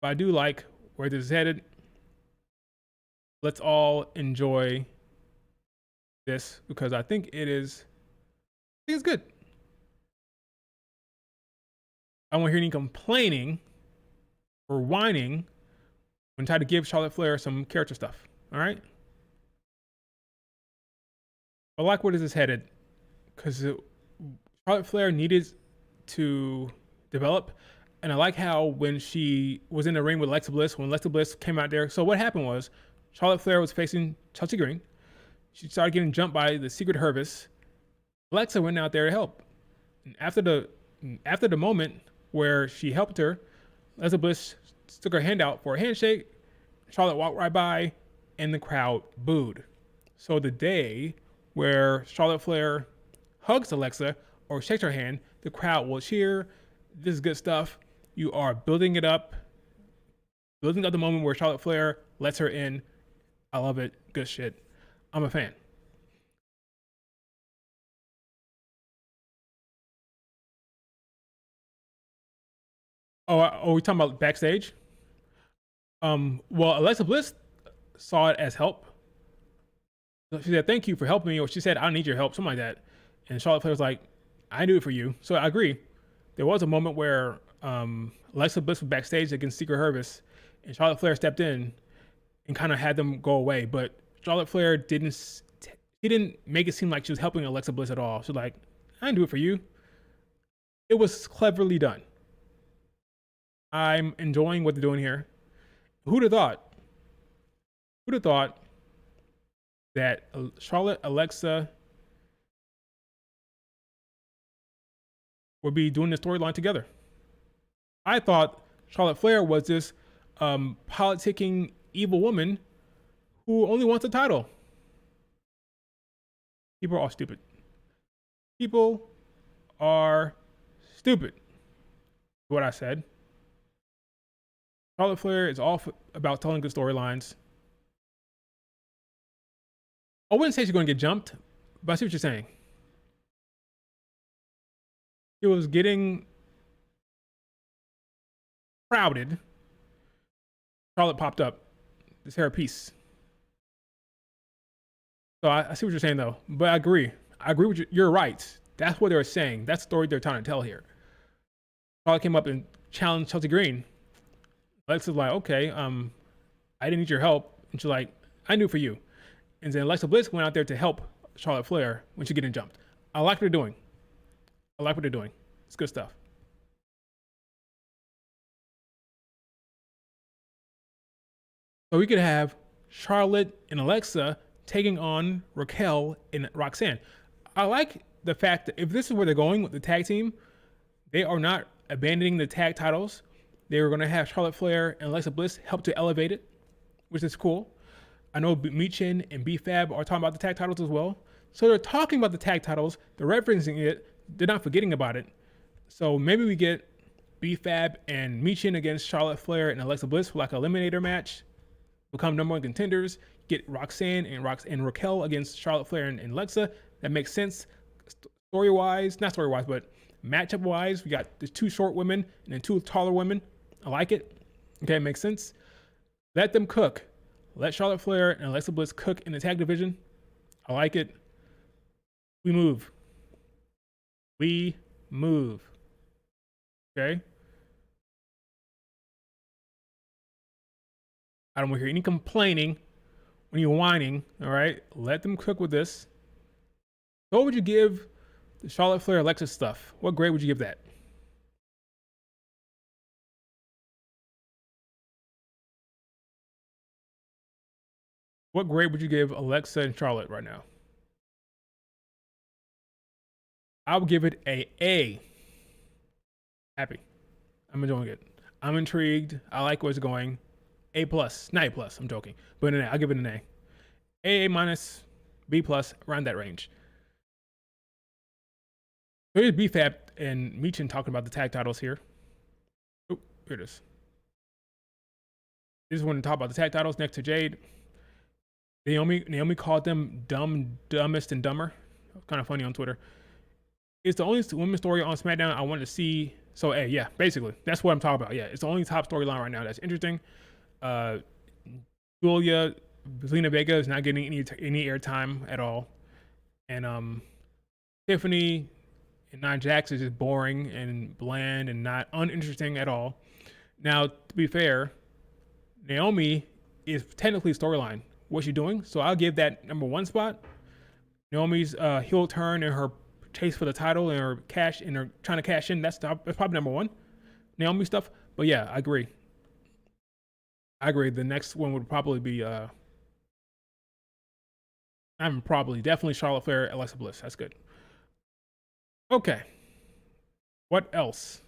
But I do like where this is headed. Let's all enjoy this because I think it's good. I won't hear any complaining or whining when trying to give Charlotte Flair some character stuff. All right. I like where this is headed because Charlotte Flair needed to develop. And I like how when she was in the ring with Alexa Bliss, when Alexa Bliss came out there. So what happened was Charlotte Flair was facing Chelsea Green. She started getting jumped by the Secret Hervis. Alexa went out there to help. And after the moment where she helped her, Alexa Bliss stuck her hand out for a handshake. Charlotte walked right by, and the crowd booed. So the day where Charlotte Flair hugs Alexa or shakes her hand, the crowd will cheer. This is good stuff. You are building it up, building up the moment where Charlotte Flair lets her in. I love it. Good shit. I'm a fan. Oh, we talking about backstage? Well, Alexa Bliss saw it as help. She said, "Thank you for helping me," or she said, "I don't need your help," something like that. And Charlotte Flair was like, "I do it for you." So I agree. There was a moment where Alexa Bliss was backstage against Secret Hervis, and Charlotte Flair stepped in and kind of had them go away. But Charlotte Flair didn't make it seem like she was helping Alexa Bliss at all. She was like, "I didn't do it for you." It was cleverly done. I'm enjoying what they're doing here. Who'd have thought? Who'd have thought that Charlotte, Alexa would be doing the storyline together. I thought Charlotte Flair was this politicking evil woman who only wants a title. People are all stupid. People are stupid. What I said. Charlotte Flair is all about telling good storylines. I wouldn't say she's going to get jumped, but I see what you're saying. It was getting crowded. Charlotte popped up. This hair piece. So I see what you're saying though, but I agree. I agree with you. You're right. That's what they were saying. That's the story they're trying to tell here. Charlotte came up and challenged Chelsea Green. Alexa's like, okay, I didn't need your help. And she's like, I knew for you. And then Alexa Bliss went out there to help Charlotte Flair when she's getting jumped. I like what they're doing. I like what they're doing. It's good stuff. So we could have Charlotte and Alexa taking on Raquel and Roxanne. I like the fact that if this is where they're going with the tag team, they are not abandoning the tag titles. They were going to have Charlotte Flair and Alexa Bliss help to elevate it, which is cool. I know Michin and B-Fab are talking about the tag titles as well. So they're talking about the tag titles, they're referencing it, they're not forgetting about it. So maybe we get B-Fab and Michin against Charlotte Flair and Alexa Bliss for like an eliminator match, become number one contenders, get Roxanne and Raquel against Charlotte Flair and Alexa. That makes sense story-wise, not story-wise, but matchup-wise. We got the two short women and then two taller women. I like it. Okay, it makes sense. Let them cook. Let Charlotte Flair and Alexa Bliss cook in the tag division. I like it. We move. We move. Okay? I don't want to hear any complaining when you're whining. All right? Let them cook with this. So what would you give the Charlotte Flair Alexa stuff? What grade would you give that? What grade would you give Alexa and Charlotte right now? I would give it a A. Happy. I'm enjoying it. I'm intrigued. I like where it's going. A plus, not A plus. I'm joking, but an A. I'll give it an A. A minus, B plus, around that range. Here's B-Fab and Michin talking about the tag titles here. Oh, here it is. This is when they talk about the tag titles next to Jade. Naomi called them dumbest, and dumber. Kind of funny on Twitter. It's the only women's story on SmackDown I wanted to see. So, hey, yeah, basically, that's what I'm talking about. Yeah, it's the only top storyline right now that's interesting. Julia, Zelina Vega is not getting any airtime at all, and Tiffany and Nia Jax is just boring and bland and not uninteresting at all. Now, to be fair, Naomi is technically storyline. What's she doing? So I'll give that number one spot. Naomi's heel turn and her chase for the title and her trying to cash in. That's probably number one. Naomi stuff. But yeah, I agree. The next one would probably be definitely Charlotte Flair, Alexa Bliss. That's good. Okay. What else?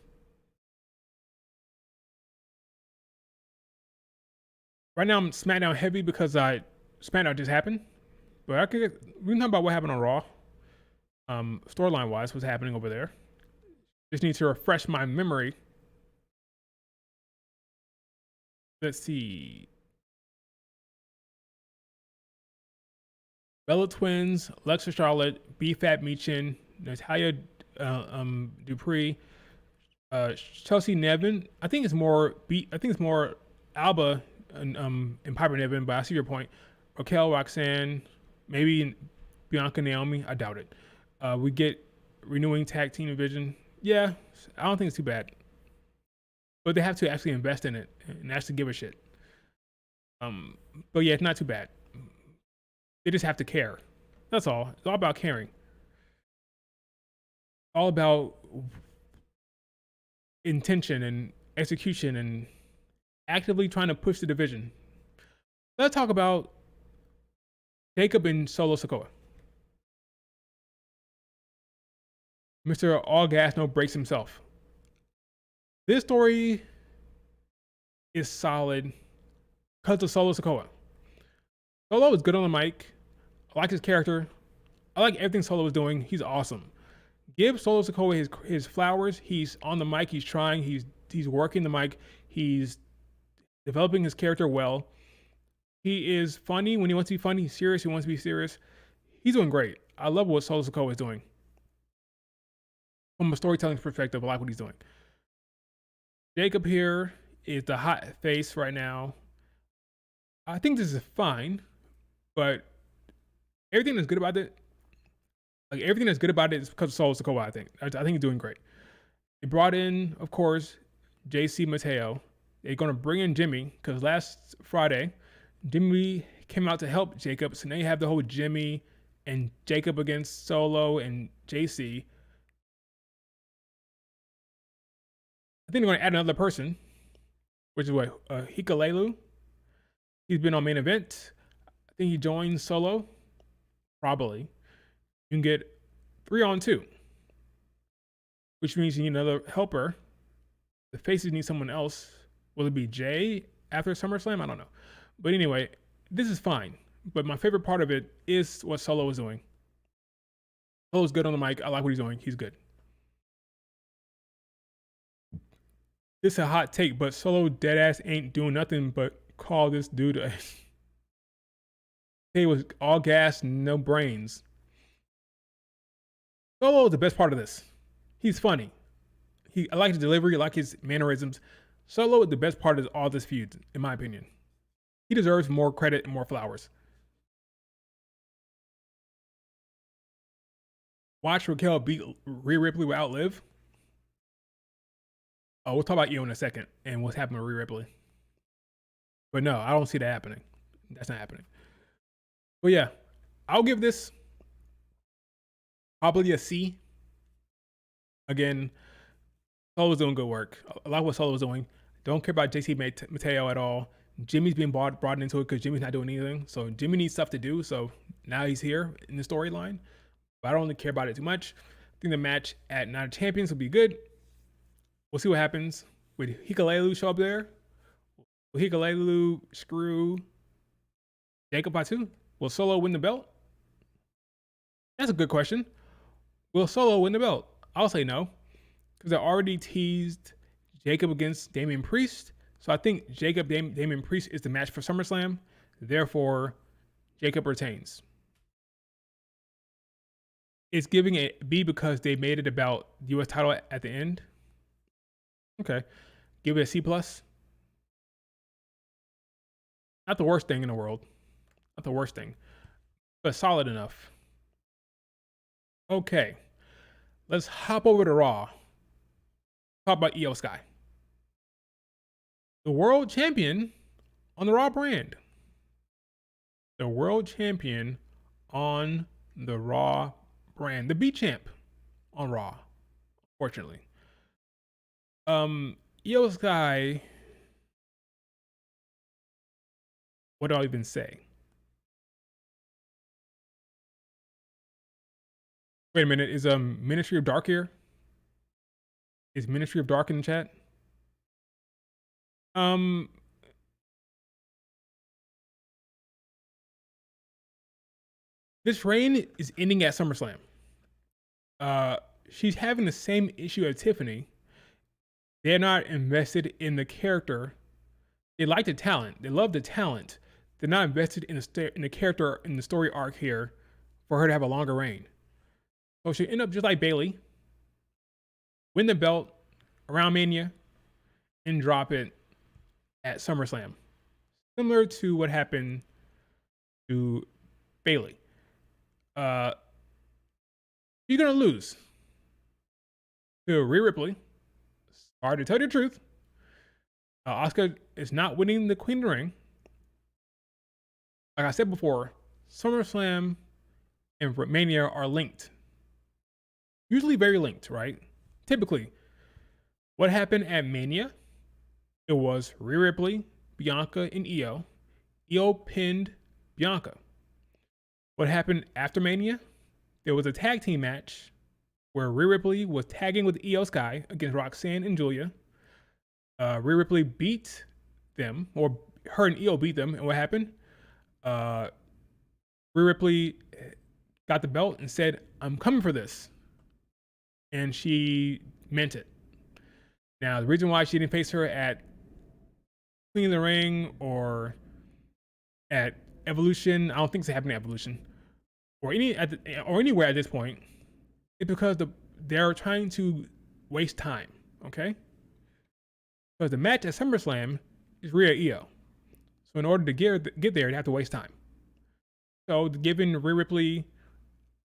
Right now I'm SmackDown heavy because SmackDown just happened. But we can talk about what happened on Raw. Storyline wise, what's happening over there. Just need to refresh my memory. Let's see. Bella Twins, Alexa Charlotte, B-Fab Michin, Natalia Dupree, Chelsea Nevin. I think it's more Alba and Piper Niven, but I see your point. Raquel, Roxanne, maybe Bianca, Naomi. I doubt it. We get renewing tag team division. Yeah, I don't think it's too bad. But they have to actually invest in it and actually give a shit. But yeah, it's not too bad. They just have to care. That's all. It's all about caring. All about intention and execution and actively trying to push the division. Let's talk about Jacob and Solo Sikoa. Mr. All Gas No Breaks himself. This story is solid because of Solo Sikoa. Solo is good on the mic. I like his character. I like everything Solo is doing. He's awesome. Give Solo Sikoa his flowers. He's on the mic. He's trying. He's working the mic. He's developing his character well. He is funny when he wants to be funny. He's serious. He wants to be serious. He's doing great. I love what Solo Sikoa is doing. From a storytelling perspective, I like what he's doing. Jacob here is the hot face right now. I think this is fine, but everything that's good about it, is because of Solo Sikoa, I think. I think he's doing great. They brought in, of course, JC Mateo. They're going to bring in Jimmy, because last Friday, Jimmy came out to help Jacob. So now you have the whole Jimmy and Jacob against Solo and JC. I think they're going to add another person, which is what? Hikalelu. He's been on main event. I think he joins Solo. Probably. You can get 3-on-2, which means you need another helper. The faces need someone else. Will it be Jay after SummerSlam? I don't know. But anyway, this is fine. But my favorite part of it is what Solo is doing. Solo's good on the mic. I like what he's doing. He's good. This is a hot take, but Solo deadass ain't doing nothing but call this dude he was all gas, no brains. Solo is the best part of this. He's funny. I like his delivery, I like his mannerisms. Solo is the best part of all this feud, in my opinion. He deserves more credit and more flowers. Watch Raquel beat Rhea Ripley without Liv. Oh, we'll talk about Io in a second and what's happening with Rhea Ripley. But no, I don't see that happening. That's not happening. But yeah, I'll give this probably a C. Again, Solo's doing good work. I like what Solo's doing. Don't care about JC Mateo at all. Jimmy's being brought into it because Jimmy's not doing anything. So Jimmy needs stuff to do. So now he's here in the storyline. But I don't really care about it too much. I think the match at Night of Champions will be good. We'll see what happens. Would Hikalelu show up there? Will Hikalelu screw Jacob Fatu? Will Solo win the belt? That's a good question. Will Solo win the belt? I'll say no, because I already teased Jacob against Damian Priest. So I think Damian Priest is the match for SummerSlam. Therefore, Jacob retains. It's giving a B because they made it about the U.S. title at the end. Okay. Give it a C+. Not the worst thing in the world. Not the worst thing. But solid enough. Okay. Let's hop over to Raw. Talk about Io Sky. The world champion on the Raw brand. The world champion on the Raw brand. The B champ on Raw, unfortunately. Io Sky. What do I even say? Wait a minute. Is Ministry of Dark here? Is Ministry of Dark in the chat? This reign is ending at SummerSlam. She's having the same issue as Tiffany. They're not invested in the character. They like the talent. They love the talent. They're not invested in the character in the story arc here for her to have a longer reign. So she'll end up just like Bayley, win the belt around Mania, and drop it at SummerSlam. Similar to what happened to Bayley. You're going to lose to Rhea Ripley. Sorry to tell you the truth. Asuka is not winning the Queen of the Ring. Like I said before, SummerSlam and Mania are linked. Usually very linked, right? Typically, what happened at Mania? It was Rhea Ripley, Bianca, and Io. Io pinned Bianca. What happened after Mania? There was a tag team match where Rhea Ripley was tagging with Io Sky against Roxanne and Julia. Rhea Ripley beat them, or her and Io beat them, and what happened? Rhea Ripley got the belt and said, "I'm coming for this," and she meant it. Now, the reason why she didn't face her at Queen of the Ring or at Evolution, I don't think it's happening at Evolution, or anywhere at this point, is because they're trying to waste time. Okay, because the match at SummerSlam is Rhea Io, so in order to get there, they have to waste time. So, given Rhea Ripley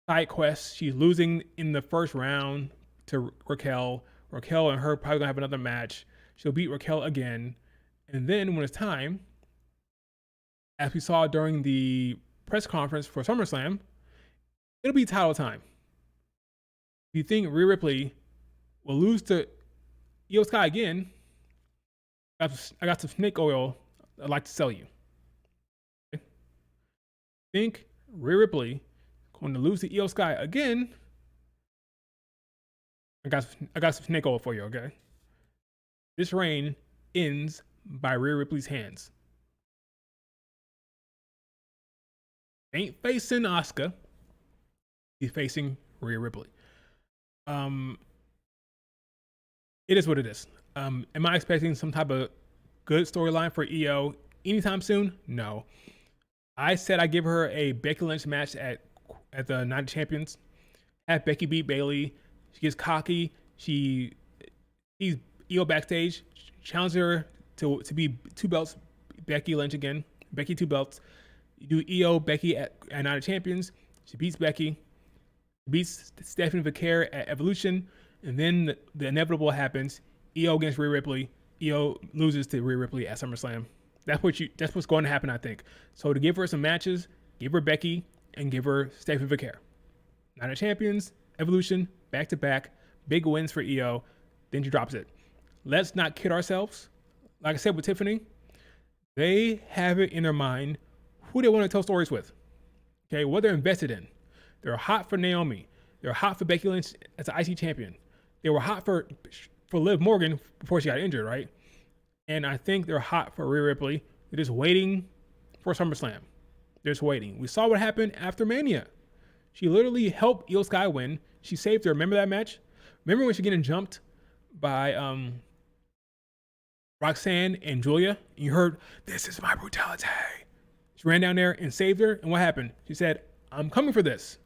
side quests, she's losing in the first round to Raquel. Raquel and her probably gonna have another match. She'll beat Raquel again, and then when it's time, as we saw during the press conference for SummerSlam, it'll be title time. If you think Rhea Ripley will lose to Io Sky again, I got some snake oil I'd like to sell you. Okay? Think Rhea Ripley going to lose to Io Sky again? I got some snake oil for you. Okay. This reign ends by Rhea Ripley's hands. Ain't facing Asuka. He's facing Rhea Ripley. It is what it is. Am I expecting some type of good storyline for Io anytime soon? No. I said I give her a Becky Lynch match at the Night of Champions. Have Becky beat Bayley. She gets cocky. She's Io backstage. Challenges her to be 2 belts. Becky Lynch again. Becky 2 belts. You do Io Becky at Night of Champions. She beats Becky. Beats Stephanie Vaquer at Evolution. And then the inevitable happens. Io against Rhea Ripley. Io loses to Rhea Ripley at SummerSlam. That's what's going to happen, I think. So to give her some matches, give her Becky and give her Stephanie Vaquer. Night of Champions, Evolution, back-to-back, big wins for Io. Then she drops it. Let's not kid ourselves. Like I said with Tiffany, they have it in their mind who they want to tell stories with. Okay, what they're invested in. They're hot for Naomi. They're hot for Becky Lynch as an IC champion. They were hot for Liv Morgan before she got injured, right? And I think they're hot for Rhea Ripley. They're just waiting for SummerSlam. They're just waiting. We saw what happened after Mania. She literally helped Io Sky win. She saved her. Remember that match? Remember when she getting jumped by Roxanne and Julia? And you heard, "This is my brutality." She ran down there and saved her. And what happened? She said, "I'm coming for this."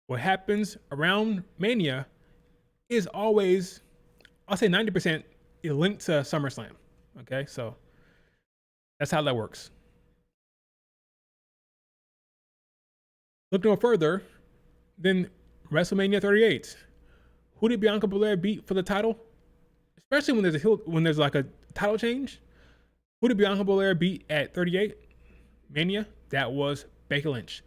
What happens around Mania is always, I'll say 90%, is linked to SummerSlam. Okay, so that's how that works. Look no further than WrestleMania 38. Who did Bianca Belair beat for the title? Especially when there's like a title change. Who did Bianca Belair beat at 38 Mania? That was Becky Lynch.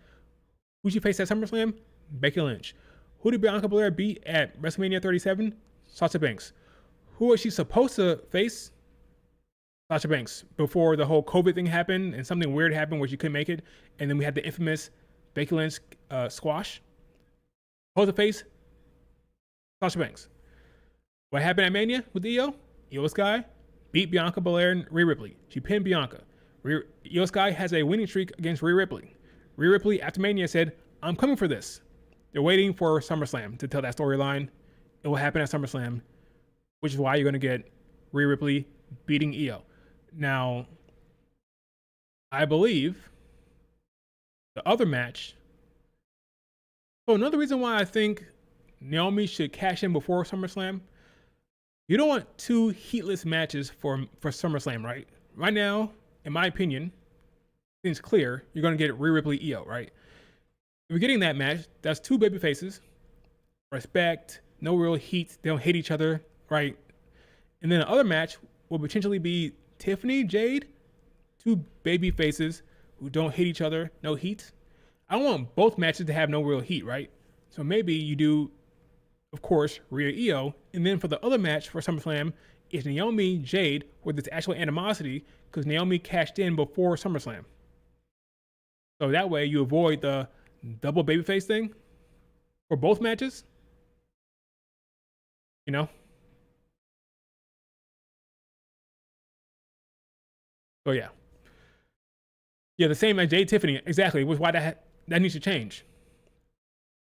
Who she faced at SummerSlam? Becky Lynch. Who did Bianca Belair beat at WrestleMania 37? Sasha Banks. Who was she supposed to face? Sasha Banks. Before the whole COVID thing happened and something weird happened where she couldn't make it, and then we had the infamous Becky Lynch squash. Supposed to face Sasha Banks. What happened at Mania with Io? Io Sky beat Bianca Belair and Rhea Ripley. She pinned Bianca. Io Sky has a winning streak against Rhea Ripley. Rhea Ripley, after Mania, said, "I'm coming for this." They're waiting for SummerSlam to tell that storyline. It will happen at SummerSlam, which is why you're going to get Rhea Ripley beating Io. Now, I believe the other match. So another reason why I think Naomi should cash in before SummerSlam. You don't want 2 heatless matches for SummerSlam, right? Right now, in my opinion, it's clear you're going to get Rhea Ripley Io, right? If you're getting that match, that's 2 baby faces. Respect, no real heat. They don't hate each other, right? And then the other match will potentially be Tiffany, Jade, 2 baby faces who don't hate each other, no heat. I don't want both matches to have no real heat, right? So maybe you do, of course, Rhea Io, and then for the other match for SummerSlam, it's Naomi, Jade, where there's actual animosity because Naomi cashed in before SummerSlam. So that way you avoid the double babyface thing for both matches. You know? So yeah. Yeah, the same as Jade Tiffany. Exactly. Which why that needs to change.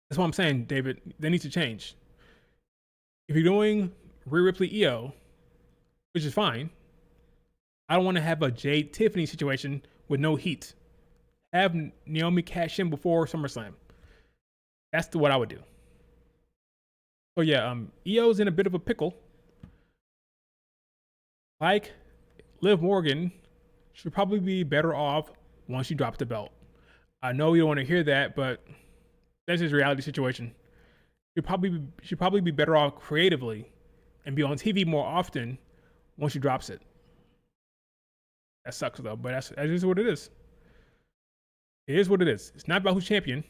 That's what I'm saying, David. That needs to change. If you're doing Rhea Ripley EO, which is fine, I don't want to have a Jade Tiffany situation with no heat. Have Naomi cash in before SummerSlam. That's what I would do. So yeah, EO's in a bit of a pickle. Like Liv Morgan should probably be better off once she drops the belt. I know you don't want to hear that, but that's just reality situation. She'd probably be better off creatively and be on TV more often once she drops it. That sucks though, but that is what it is. It is what it is. It's not about who's champion. It's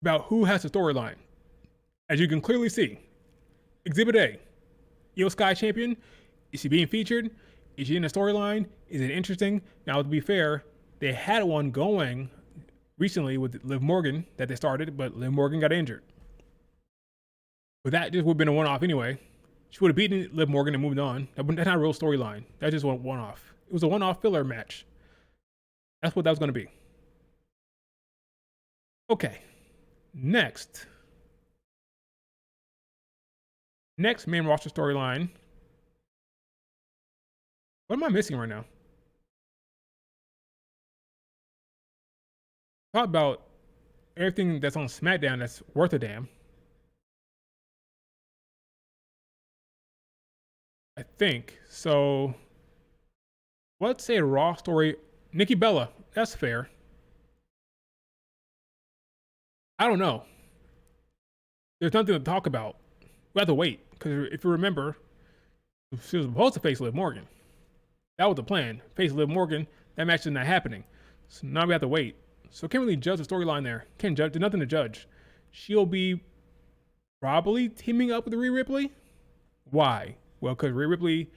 about who has the storyline. As you can clearly see, Exhibit A, Io Sky champion. Is she being featured? Is she in the storyline? Is it interesting? Now, to be fair, they had one going recently with Liv Morgan that they started, but Liv Morgan got injured. But that just would have been a one-off anyway. She would have beaten Liv Morgan and moved on. That's not a real storyline. That's just one-off. It was a one-off filler match. That's what that was going to be. Okay. Next main roster storyline. What am I missing right now? Talk about everything that's on SmackDown that's worth a damn. I think. So, let's say a Raw story. Nikki Bella. That's fair. I don't know. There's nothing to talk about. We have to wait. Because if you remember, she was supposed to face Liv Morgan. That was the plan. Face Liv Morgan. That match is not happening. So now we have to wait. So can't really judge the storyline there. Can't judge. There's nothing to judge. She'll be probably teaming up with Rhea Ripley. Why? Well, because Rhea Ripley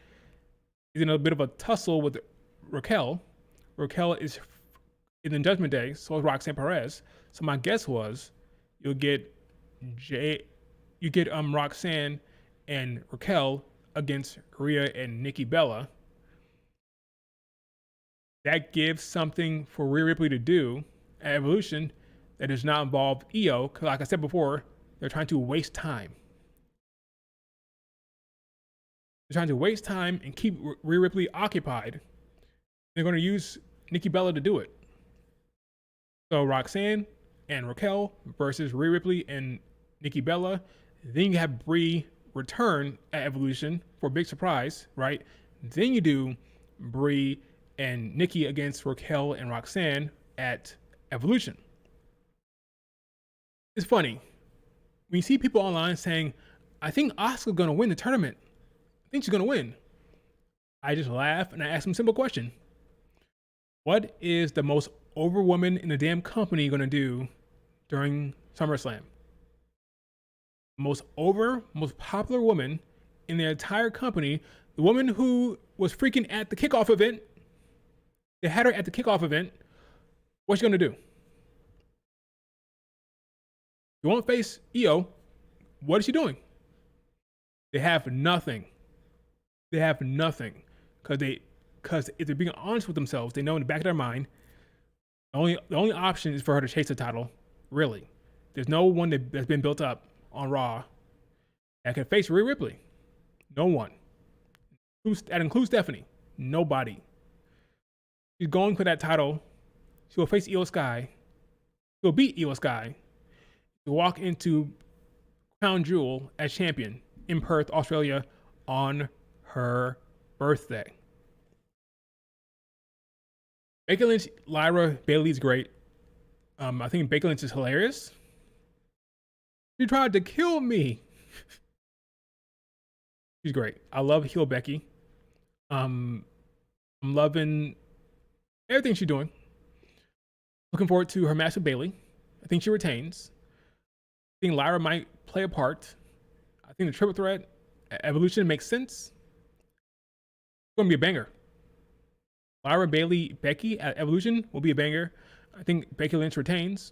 is in a bit of a tussle with Raquel. Raquel is in the Judgment Day, so is Roxanne Perez. So my guess was you'll get Roxanne and Raquel against Rhea and Nikki Bella. That gives something for Rhea Ripley to do at Evolution that does not involve EO, because like I said before, they're trying to waste time. They're trying to waste time and keep Rhea Ripley occupied. They're going to use Nikki Bella to do it. So Roxanne and Raquel versus Rhea Ripley and Nikki Bella. Then you have Brie return at Evolution for a big surprise, right? Then you do Brie and Nikki against Raquel and Roxanne at Evolution. It's funny. When you see people online saying, I think Asuka's going to win the tournament. I think she's going to win. I just laugh and I ask them a simple question. What is the most over woman in the damn company going to do during SummerSlam? Most popular woman in the entire company, the woman who was freaking at the kickoff event. They had her at the kickoff event. What's she going to do? You won't face EO. What is she doing? They have nothing. They have nothing. Because if they're being honest with themselves, they know in the back of their mind, the only option is for her to chase the title. Really. There's no one that's been built up on Raw that can face Rhea Ripley. No one. That includes Stephanie. Nobody. She's going for that title. She will face Io Sky. She will beat Io Sky to walk into Crown Jewel as champion in Perth, Australia on her birthday. Becky Lynch, Lyra Bailey's great. I think Becky Lynch is hilarious. She tried to kill me. She's great. I love heel Becky. I'm loving everything she's doing. Looking forward to her match with Bailey. I think she retains. I think Lyra might play a part. I think the triple threat Evolution makes sense. It's going to be a banger. Lyra Bailey Becky at Evolution will be a banger. I think Becky Lynch retains.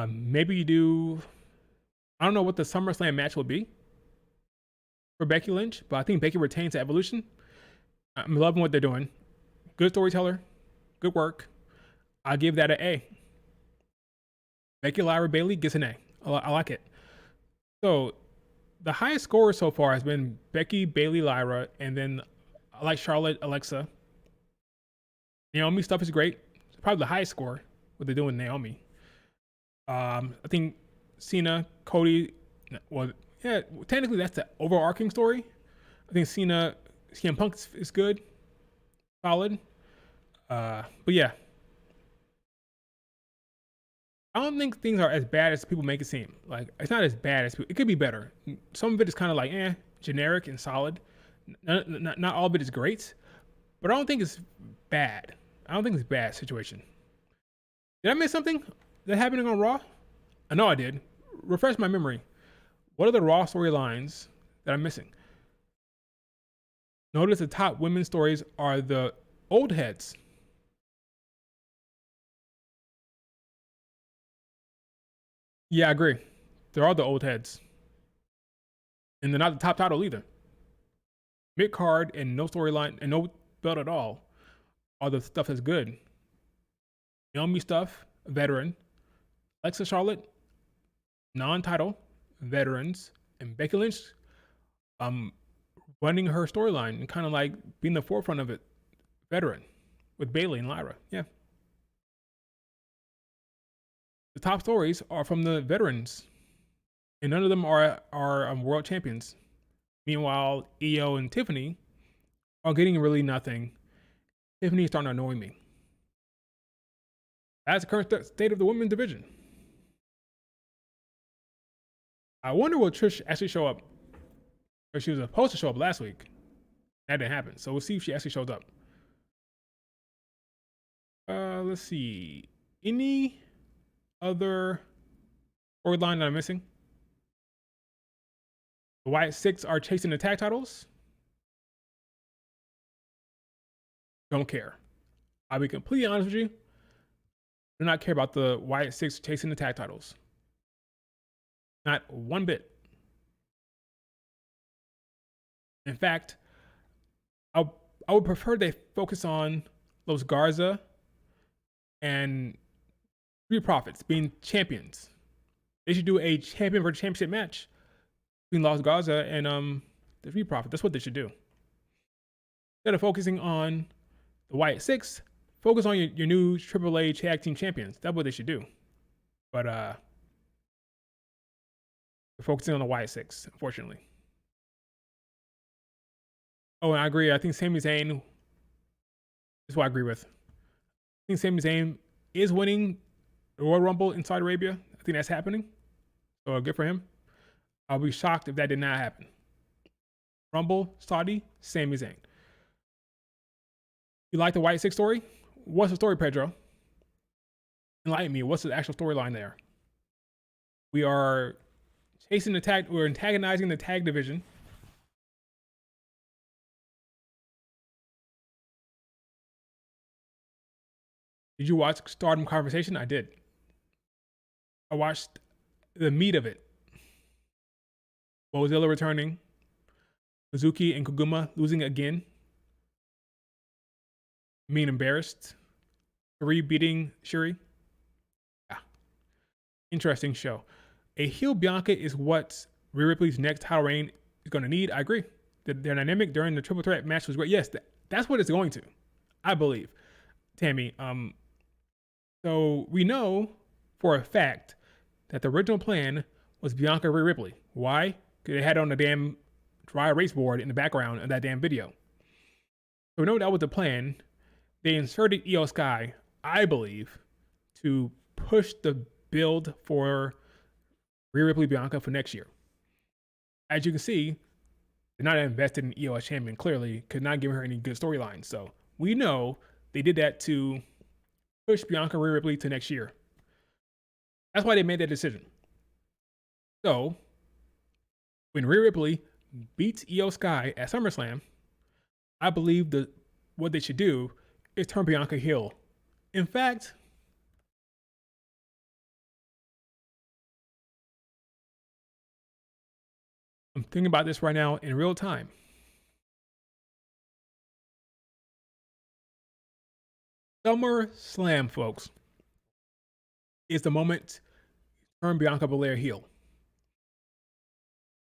Maybe you do. I don't know what the SummerSlam match will be for Becky Lynch, but I think Becky retains at Evolution. I'm loving what they're doing. Good storyteller, good work. I give that an A. Becky Lyra Bailey gets an A. I like it. So the highest score so far has been Becky, Bailey, Lyra, and then I like Charlotte, Alexa. Naomi stuff is great. It's probably the highest score. What they're doing with Naomi. I think Cena, Cody. Well, yeah, technically that's the overarching story. I think Cena, CM Punk is good, solid. But yeah, I don't think things are as bad as people make it seem. Like, it's not as bad as people. It could be better. Some of it is kind of like generic and solid. Not all of it is great, but I don't think it's bad. I don't think it's a bad situation. Did I miss something that happening on Raw? I know I did. Refresh my memory. What are the Raw storylines that I'm missing? Notice the top women's stories are the old heads. Yeah, I agree. There are the old heads. And they're not the top title either. Mid card and no storyline and no belt at all are the stuff that's good. Naomi stuff, veteran. Alexa Charlotte, non-title, veterans. And Becky Lynch, running her storyline and kind of like being the forefront of it, veteran, with Bailey and Lyra. Yeah. The top stories are from the veterans, and none of them are world champions. Meanwhile, Io and Tiffany are getting really nothing. Tiffany's starting to annoy me. That's the current state of the women's division. I wonder will Trish actually show up? Or she was supposed to show up last week. That didn't happen. So we'll see if she actually shows up. Let's see. Any other storyline that I'm missing? The Wyatt Six are chasing the tag titles. Don't care. I'll be completely honest with you. Do not care about the Wyatt Six chasing the tag titles. Not one bit. In fact, I would prefer they focus on Los Garza and Street Profits being champions. They should do a champion for championship match between Los Garza and the Street Profits. That's what they should do. Instead of focusing on the Wyatt Six, focus on your new AAA tag team champions. That's what they should do. But they're focusing on the Wyatt Six, unfortunately. Oh, and I agree. I think Sami Zayn, this is what I agree with. I think Sami Zayn is winning the Royal Rumble in Saudi Arabia. I think that's happening. So good for him. I'll be shocked if that did not happen. Rumble, Saudi, Sami Zayn. You like the Wyatt Six story? What's the story, Pedro? Enlighten me. What's the actual storyline there? We are chasing the tag. We're antagonizing the tag division. Did you watch Stardom Conversation? I did. I watched the meat of it. Bozilla returning. Mizuki and Koguma losing again. Being embarrassed. Kairi beating Shuri. Yeah. Interesting show. A heel Bianca is what Rhea Ripley's next title reign is going to need. I agree. Their dynamic during the triple threat match was great. Yes, that's what it's going to. I believe. Tammy, so we know for a fact that the original plan was Bianca Rhea Ripley. Why? Because they had it on the damn dry erase board in the background of that damn video. So we know that was the plan. They inserted Io Sky, I believe, to push the build for Rhea Ripley Bianca for next year. As you can see, they're not invested in Io as champion. Clearly, could not give her any good storylines. So we know they did that to push Bianca Rhea Ripley to next year. That's why they made that decision. So when Rhea Ripley beats Io Sky at SummerSlam, I believe the what they should do is turn Bianca heel. In fact, I'm thinking about this right now in real time. SummerSlam, folks, is the moment to turn Bianca Belair heel.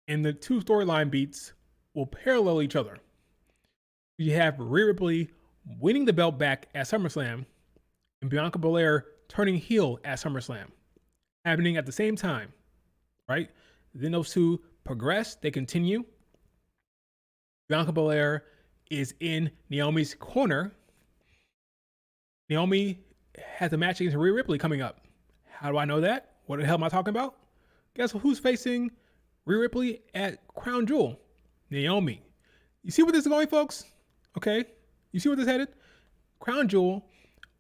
And the two storyline beats will parallel each other. You have Rhea Ripley winning the belt back at SummerSlam and Bianca Belair turning heel at SummerSlam, happening at the same time, right? Then those two progress, they continue. Bianca Belair is in Naomi's corner. Naomi has a match against Rhea Ripley coming up. How do I know that? What the hell am I talking about? Guess who's facing Rhea Ripley at Crown Jewel? Naomi. You see where this is going, folks? Okay. You see where this is headed? Crown Jewel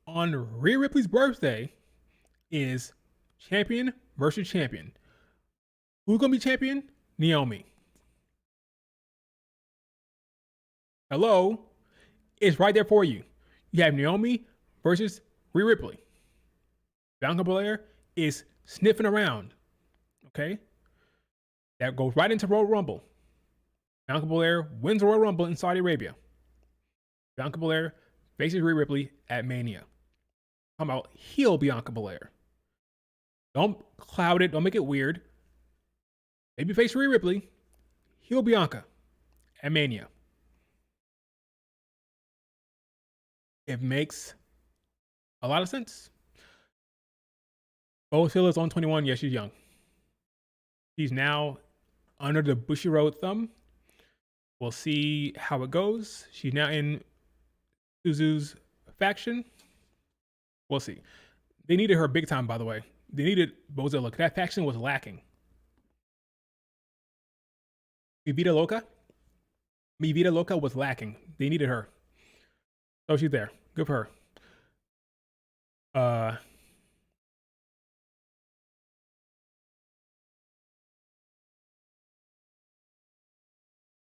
on Rhea Ripley's birthday is champion versus champion. Who's going to be champion? Naomi. Hello? It's right there for you. You have Naomi versus Rhea Ripley. Bianca Belair is sniffing around. Okay? That goes right into Royal Rumble. Bianca Belair wins the Royal Rumble in Saudi Arabia. Bianca Belair faces Rhea Ripley at Mania. Talking about heel Bianca Belair. Don't cloud it. Don't make it weird. Maybe face Rhea Ripley. Heel Bianca at Mania. It makes a lot of sense. Bo Hill is on 21. Yes, she's young. She's now under the Bushiroad thumb. We'll see how it goes. She's now in Suzu's faction. We'll see. They needed her big time, by the way. They needed Bozilla. That faction was lacking. Mi Vida Loca was lacking. They needed her. So she's there. Good for her.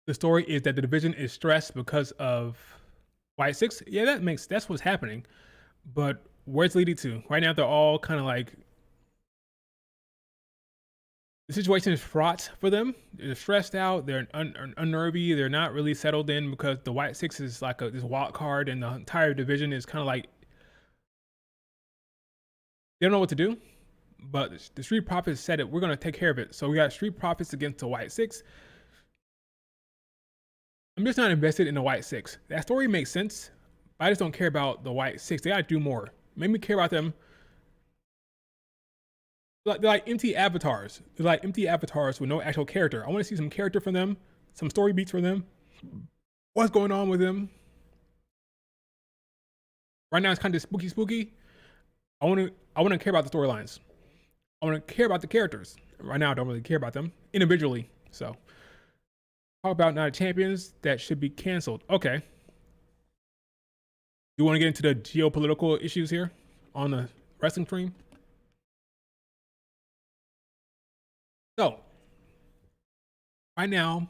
The story is that the division is stressed because of White Six. Yeah, that's what's happening. But where's it leading to? Right now, they're all kind of like, the situation is fraught for them. They're stressed out. They're unnervy. They're not really settled in because the White Six is like this wild card, and the entire division is kind of like, they don't know what to do. But the Street Profits said it. We're going to take care of it. So we got Street Profits against the White Six. I'm just not invested in the White Six. That story makes sense, but I just don't care about the White Six. They gotta do more. Make me care about them. They're like empty avatars. They're like empty avatars with no actual character. I want to see some character from them, some story beats from them. What's going on with them? Right now it's kind of spooky. I want to care about the storylines. I want to care about the characters. Right now I don't really care about them individually. So talk about Night of Champions that should be canceled. Okay. You want to get into the geopolitical issues here on the wrestling stream? So, right now,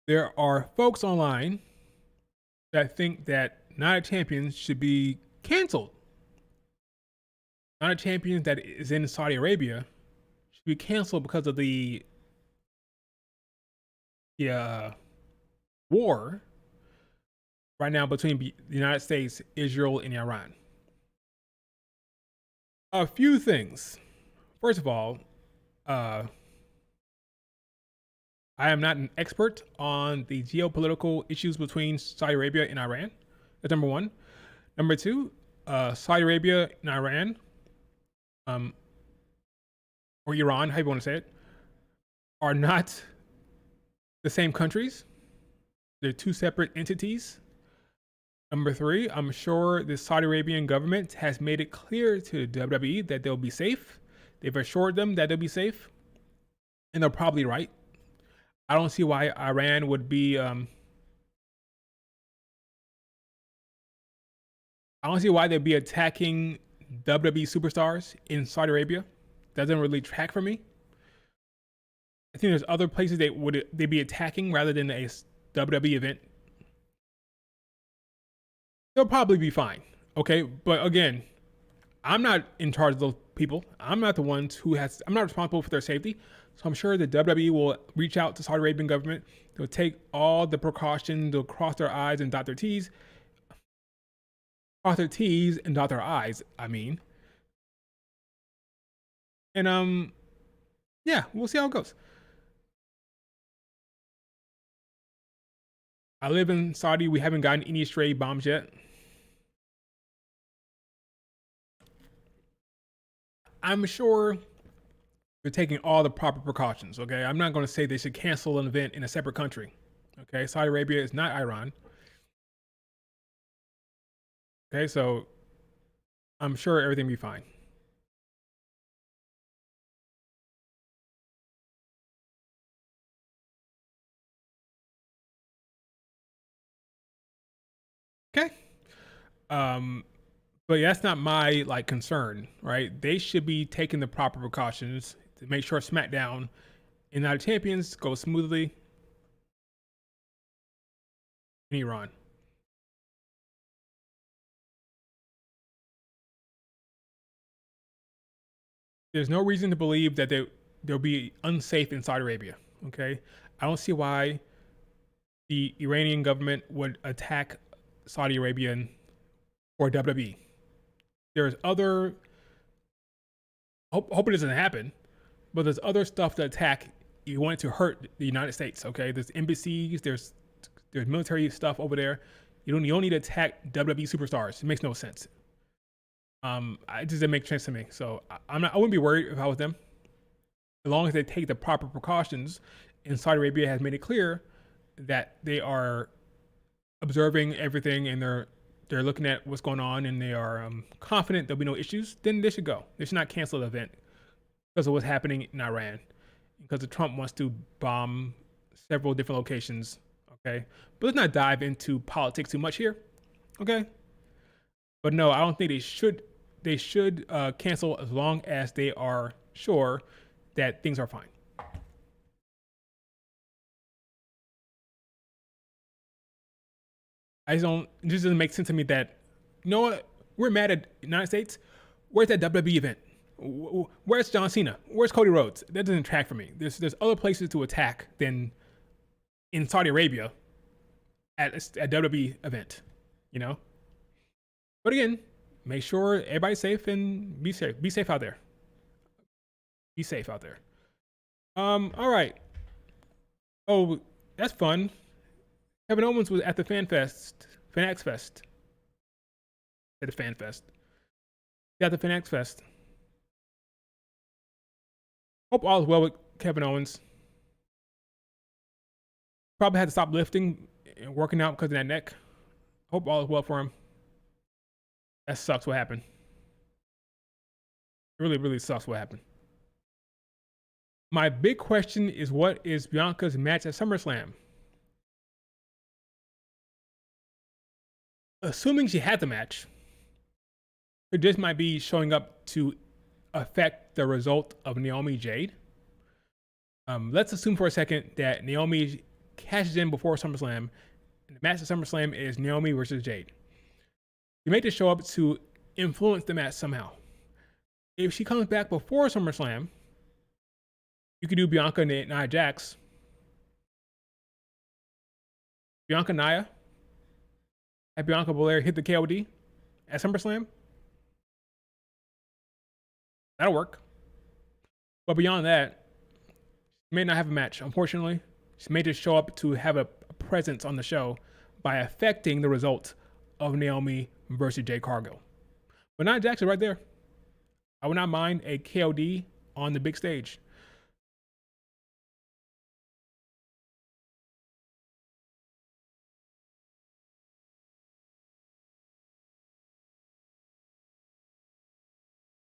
there are folks online that think that Night of Champions should be canceled. Night of Champions that is in Saudi Arabia should be canceled because of the war right now between the United States, Israel, and Iran. A few things. First of all, I am not an expert on the geopolitical issues between Saudi Arabia and Iran. That's number one. Number two, Saudi Arabia and Iran, or Iran, how you want to say it, are not the same countries. They're two separate entities. Number three, I'm sure the Saudi Arabian government has made it clear to the WWE that they'll be safe. They've assured them that they'll be safe. And they're probably right. I don't see why Iran would be, I don't see why they'd be attacking WWE superstars in Saudi Arabia. Doesn't really track for me. I think there's other places they'd be attacking rather than a WWE event. they'll probably be fine. Okay, but again, I'm not in charge of those people. I'm not the ones who has. I'm not responsible for their safety. So I'm sure the WWE will reach out to Saudi Arabian government. They'll take all the precautions. They'll cross their I's and dot their T's. Cross their T's and dot their I's. I mean, and yeah, we'll see how it goes. I live in Saudi. We haven't gotten any stray bombs yet. I'm sure they're taking all the proper precautions. Okay, I'm not going to say they should cancel an event in a separate country. Okay, Saudi Arabia is not Iran. Okay, so I'm sure everything will be fine. Okay. Um, but yeah, that's not my like concern, right? They should be taking the proper precautions to make sure SmackDown and Night of Champions go smoothly in Iran. There's no reason to believe that they'll be unsafe in Saudi Arabia. Okay, I don't see why the Iranian government would attack Saudi Arabia or WWE. There's other. Hope it doesn't happen, but there's other stuff to attack. You want it to hurt the United States. Okay, there's embassies. There's military stuff over there. You don't need to attack WWE superstars. It makes no sense. It doesn't make sense to me. So I wouldn't be worried if I was them, as long as they take the proper precautions. And Saudi Arabia has made it clear that they are observing everything and they're looking at what's going on and they are confident there'll be no issues. Then they should go. They should not cancel the event because of what's happening in Iran, because the Trump wants to bomb several different locations. Okay, but let's not dive into politics too much here. Okay, but no, I don't think they should. They should cancel as long as they are sure that things are fine. I just don't. It just doesn't make sense to me that, you know what? We're mad at the United States. Where's that WWE event? Where's John Cena? Where's Cody Rhodes? That doesn't track for me. There's other places to attack than in Saudi Arabia at a WWE event, you know. But again, make sure everybody's safe and be safe. Be safe out there. Be safe out there. All right. Oh, that's fun. Kevin Owens was at the Fan X Fest. At the Fan Fest. Yeah, the Fan X Fest. Hope all is well with Kevin Owens. Probably had to stop lifting and working out because of that neck. Hope all is well for him. That sucks what happened. It really, really sucks what happened. My big question is, what is Bianca's match at SummerSlam? Assuming she had the match, it just might be showing up to affect the result of Naomi Jade. Let's assume for a second that Naomi cashes in before SummerSlam, and the match at SummerSlam is Naomi versus Jade. You may just show up to influence the match somehow. If she comes back before SummerSlam, you could do Bianca and Nia Jax. Bianca Nia. Have Bianca Belair hit the KOD at SummerSlam. That'll work. But beyond that, she may not have a match, unfortunately. She may just show up to have a presence on the show by affecting the result of Naomi versus Jade Cargill. But Nia Jax is right there. I would not mind a KOD on the big stage.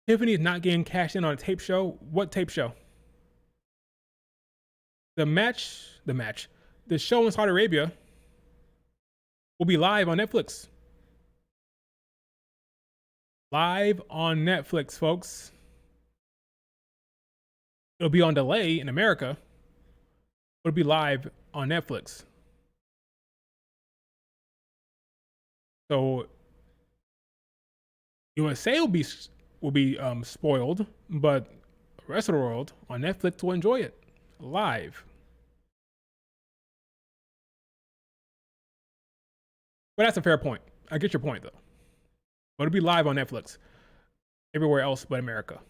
Tiffany is not getting cashed in on a tape show. What tape show? The show in Saudi Arabia will be live on Netflix. Live on Netflix, folks. It'll be on delay in America. It'll be live on Netflix. So USA will be spoiled, but the rest of the world on Netflix will enjoy it live. But that's a fair point. I get your point though. But it'll be live on Netflix everywhere else but America.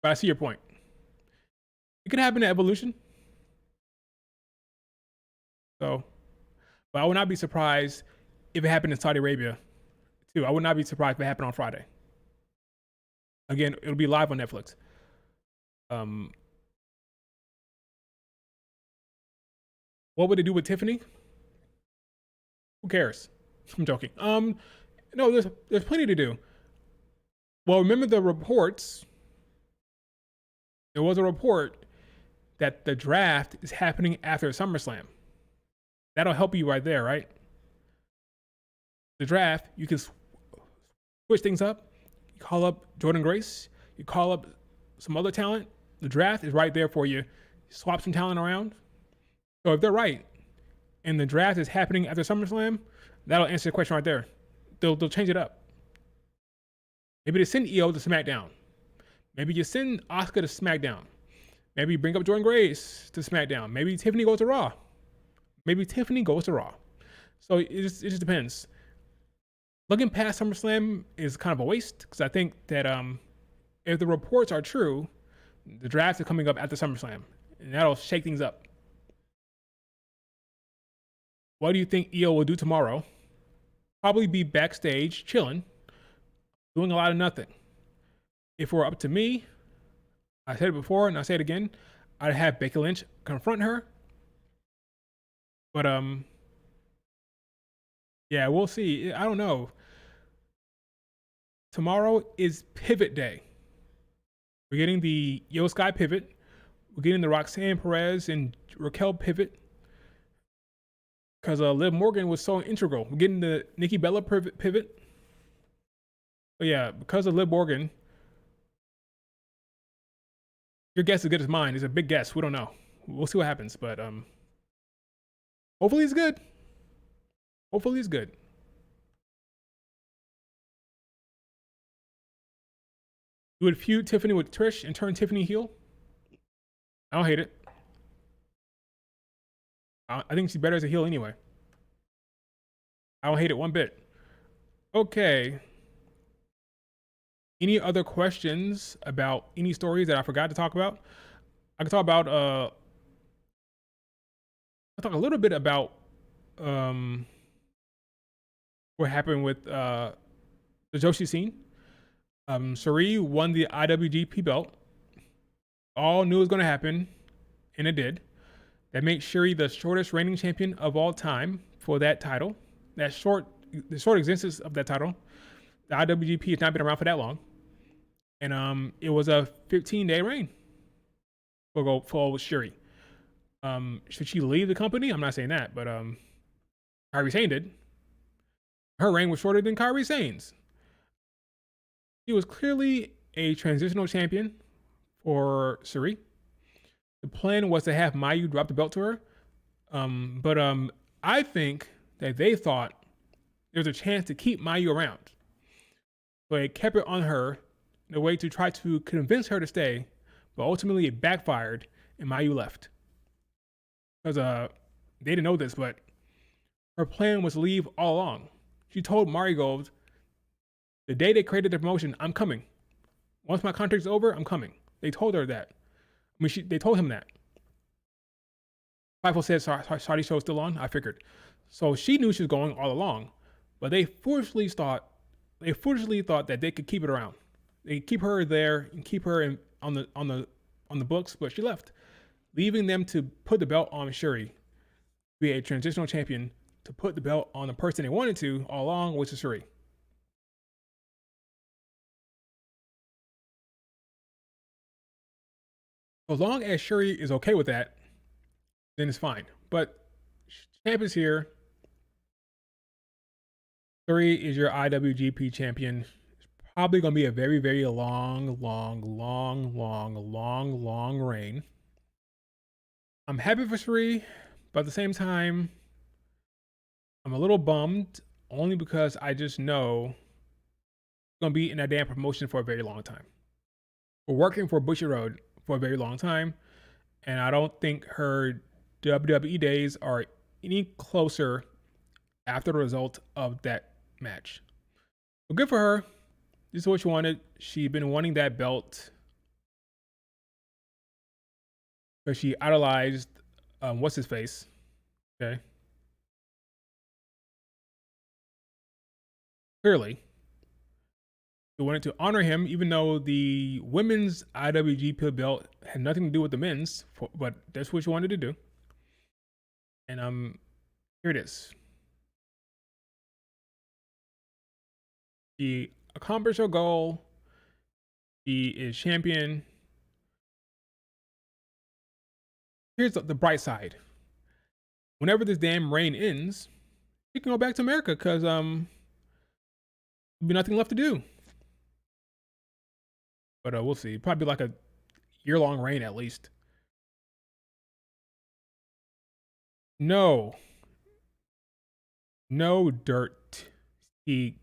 But I see your point. It could happen to Evolution. So, but I would not be surprised if it happened in Saudi Arabia too. I would not be surprised if it happened on Friday. Again, it'll be live on Netflix. Um, what would they do with Tiffany? Who cares? I'm joking. No, there's plenty to do. Well, remember the reports. There was a report that the draft is happening after SummerSlam. That'll help you right there, right? The draft, you can switch things up. You call up Jordan Grace. You call up some other talent. The draft is right there for you. Swap some talent around. So if they're right, and the draft is happening after SummerSlam, that'll answer the question right there. They'll change it up. Maybe they send EO to SmackDown. Maybe you send Asuka to SmackDown. Maybe you bring up Jordan Grace to SmackDown. Maybe Tiffany goes to Raw. So it just depends. Looking past SummerSlam is kind of a waste because I think that if the reports are true, the draft is coming up after SummerSlam, and that'll shake things up. What do you think EO will do tomorrow? Probably be backstage chilling, doing a lot of nothing. If it were up to me, I said it before and I'll say it again, I'd have Becky Lynch confront her. But yeah, we'll see. I don't know. Tomorrow is pivot day. We're getting the Io Sky pivot. We're getting the Roxanne Perez and Raquel pivot. Because Liv Morgan was so integral. We're getting the Nikki Bella pivot. But yeah, because of Liv Morgan, your guess is as good as mine. It's a big guess. We don't know. We'll see what happens. But hopefully it's good. Hopefully it's good. You would feud Tiffany with Trish and turn Tiffany heel? I don't hate it. I think she's better as a heel anyway. I don't hate it one bit. Okay. Any other questions about any stories that I forgot to talk about? I can talk about I'll talk a little bit about what happened with the Joshi scene. Sheree won the IWGP belt. All knew it was going to happen, and it did. That makes Sheree the shortest reigning champion of all time for that title. The short existence of that title. The IWGP has not been around for that long. And it was a 15-day reign for Sheree. Should she leave the company? I'm not saying that, but Kairi Sane did. Her reign was shorter than Kairi Sane's. She was clearly a transitional champion for Sheree. The plan was to have Mayu drop the belt to her. But I think that they thought there was a chance to keep Mayu around. So they kept it on her in a way to try to convince her to stay, but ultimately it backfired and Mayu left. Because they didn't know this, but her plan was to leave all along. She told Marigold, the day they created the promotion, I'm coming. Once my contract's over, I'm coming. They told her that. They told him that. Fightful said Saudi show still on. I figured. So she knew she was going all along, but they foolishly thought that they could keep it around. They could keep her there and keep her on the books, but she left, leaving them to put the belt on Sheree, be a transitional champion, to put the belt on the person they wanted to all along, which is Sheree. As long as Sheree is okay with that, then it's fine. But champ is here. Sheree is your IWGP champion. It's probably going to be a very, very long reign. I'm happy for Sheree, but at the same time, I'm a little bummed only because I just know she's gonna be in that damn promotion for a very long time. We're working for Bushy Road for a very long time, and I don't think her WWE days are any closer after the result of that match. But good for her. This is what she wanted. She'd been wanting that belt because she idolized what's his face. Okay, clearly she wanted to honor him, even though the women's IWGP belt had nothing to do with the men's. But that's what she wanted to do, and here it is. She accomplished her goal. She is champion. Here's the bright side. Whenever this damn reign ends, she can go back to America because there'll be nothing left to do. But we'll see. Probably like a year-long reign at least. No. No dirt.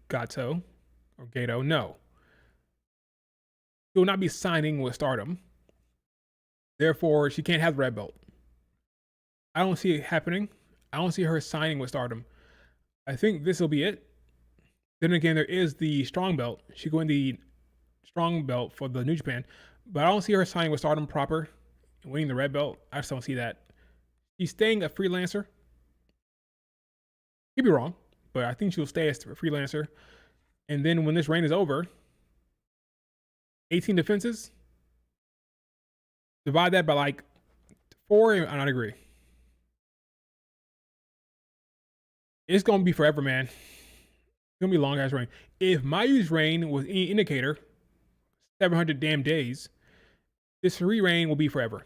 Gato or Gato. No. She will not be signing with Stardom. Therefore, she can't have the red belt. I don't see it happening. I don't see her signing with Stardom. I think this will be it. Then again, there is the strong belt. She go in the strong belt for the New Japan, but I don't see her signing with Stardom proper and winning the red belt. I just don't see that. She's staying a freelancer. Could be wrong, but I think she'll stay as a freelancer. And then when this reign is over, 18 defenses, divide that by like 4, and I'd agree. It's gonna be forever, man. It's gonna be a long ass reign. If Mayu's reign was any indicator, 700 damn days, this reign will be forever.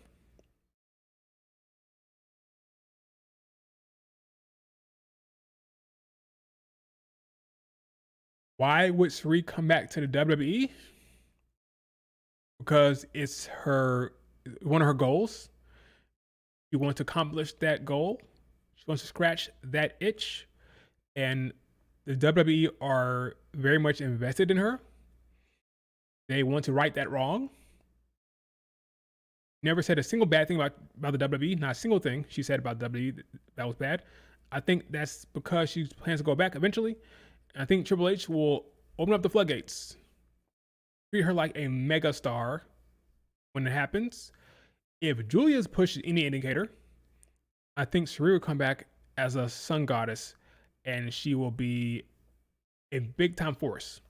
Why would Sari come back to the WWE? Because it's her one of her goals. She wants to accomplish that goal. She wants to scratch that itch, and the WWE are very much invested in her. They want to right that wrong. Never said a single bad thing about the WWE. Not a single thing she said about WWE that was bad. I think that's because she plans to go back eventually. I think Triple H will open up the floodgates, treat her like a mega star when it happens. If Julia's pushed any indicator, I think Sari will come back as a sun goddess, and she will be a big time force.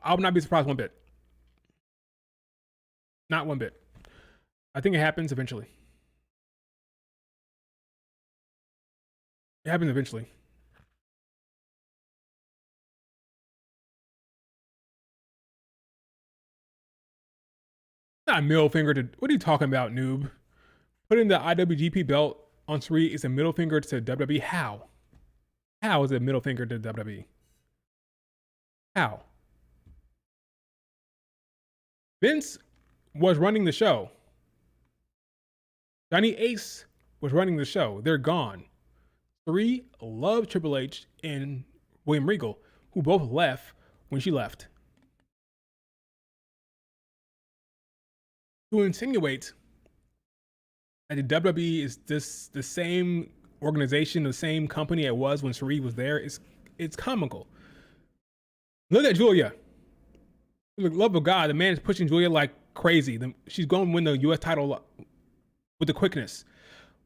I would not be surprised one bit. Not one bit. I think it happens eventually. It happens eventually. Not a middle finger to. What are you talking about, noob? Putting the IWGP belt on Sari is a middle finger to WWE. How? How is it a middle finger to WWE? How? Vince was running the show. Johnny Ace was running the show. They're gone. Sari loved Triple H and William Regal, who both left when she left. To insinuate that the WWE is the same organization, the same company it was when Sari was there, it's comical. Look at Julia. For the love of God, the man is pushing Julia like crazy. She's going to win the U.S. title with the quickness.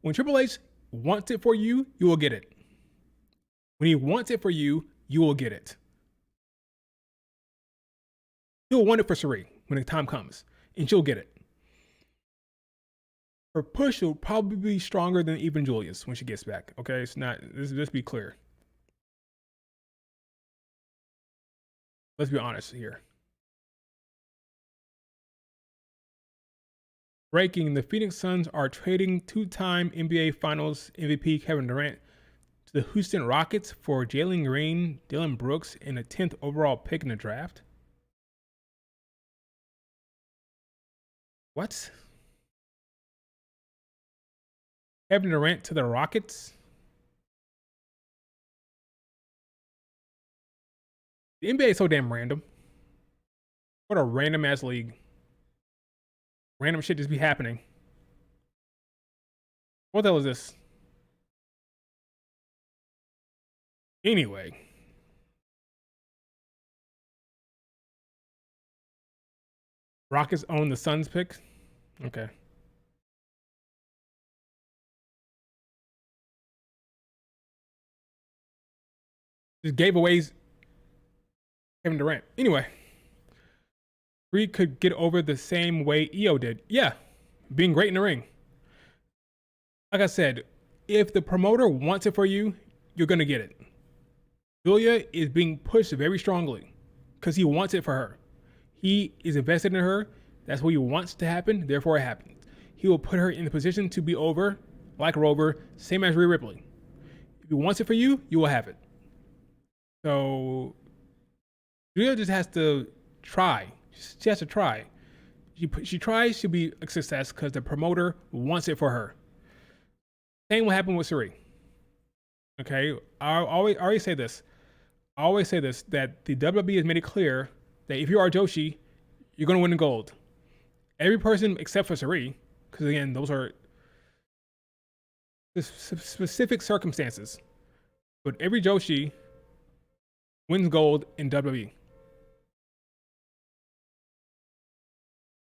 When Triple H wants it for you, you will get it. When he wants it for you, you will get it. He'll want it for Sari when the time comes, and she'll get it. Her push will probably be stronger than even Julia's when she gets back. Okay, it's not. Let's be clear. Let's be honest here. Breaking: the Phoenix Suns are trading two-time NBA Finals MVP Kevin Durant to the Houston Rockets for Jalen Green, Dylan Brooks, and a 10th overall pick in the draft. What? Kevin Durant to the Rockets? The NBA is so damn random. What a random ass league. Random shit just be happening. What the hell is this? Anyway, Rockets own the Suns pick. Okay. Just gave away Kevin Durant. Anyway, Reed could get over the same way EO did. Yeah, being great in the ring. Like I said, if the promoter wants it for you, you're gonna get it. Julia is being pushed very strongly because he wants it for her. He is invested in her. That's what he wants to happen. Therefore, it happens. He will put her in the position to be over, like Rover, same as Rhea Ripley. If he wants it for you, you will have it. So Julia just has to try. She has to try. She tries to be a success because the promoter wants it for her. Same will happen with Suri. Okay, I always say this. I always say this, that the WWE has made it clear that if you are Joshi, you're going to win the gold. Every person except for Suri, because again, those are specific circumstances. But every Joshi wins gold in WWE.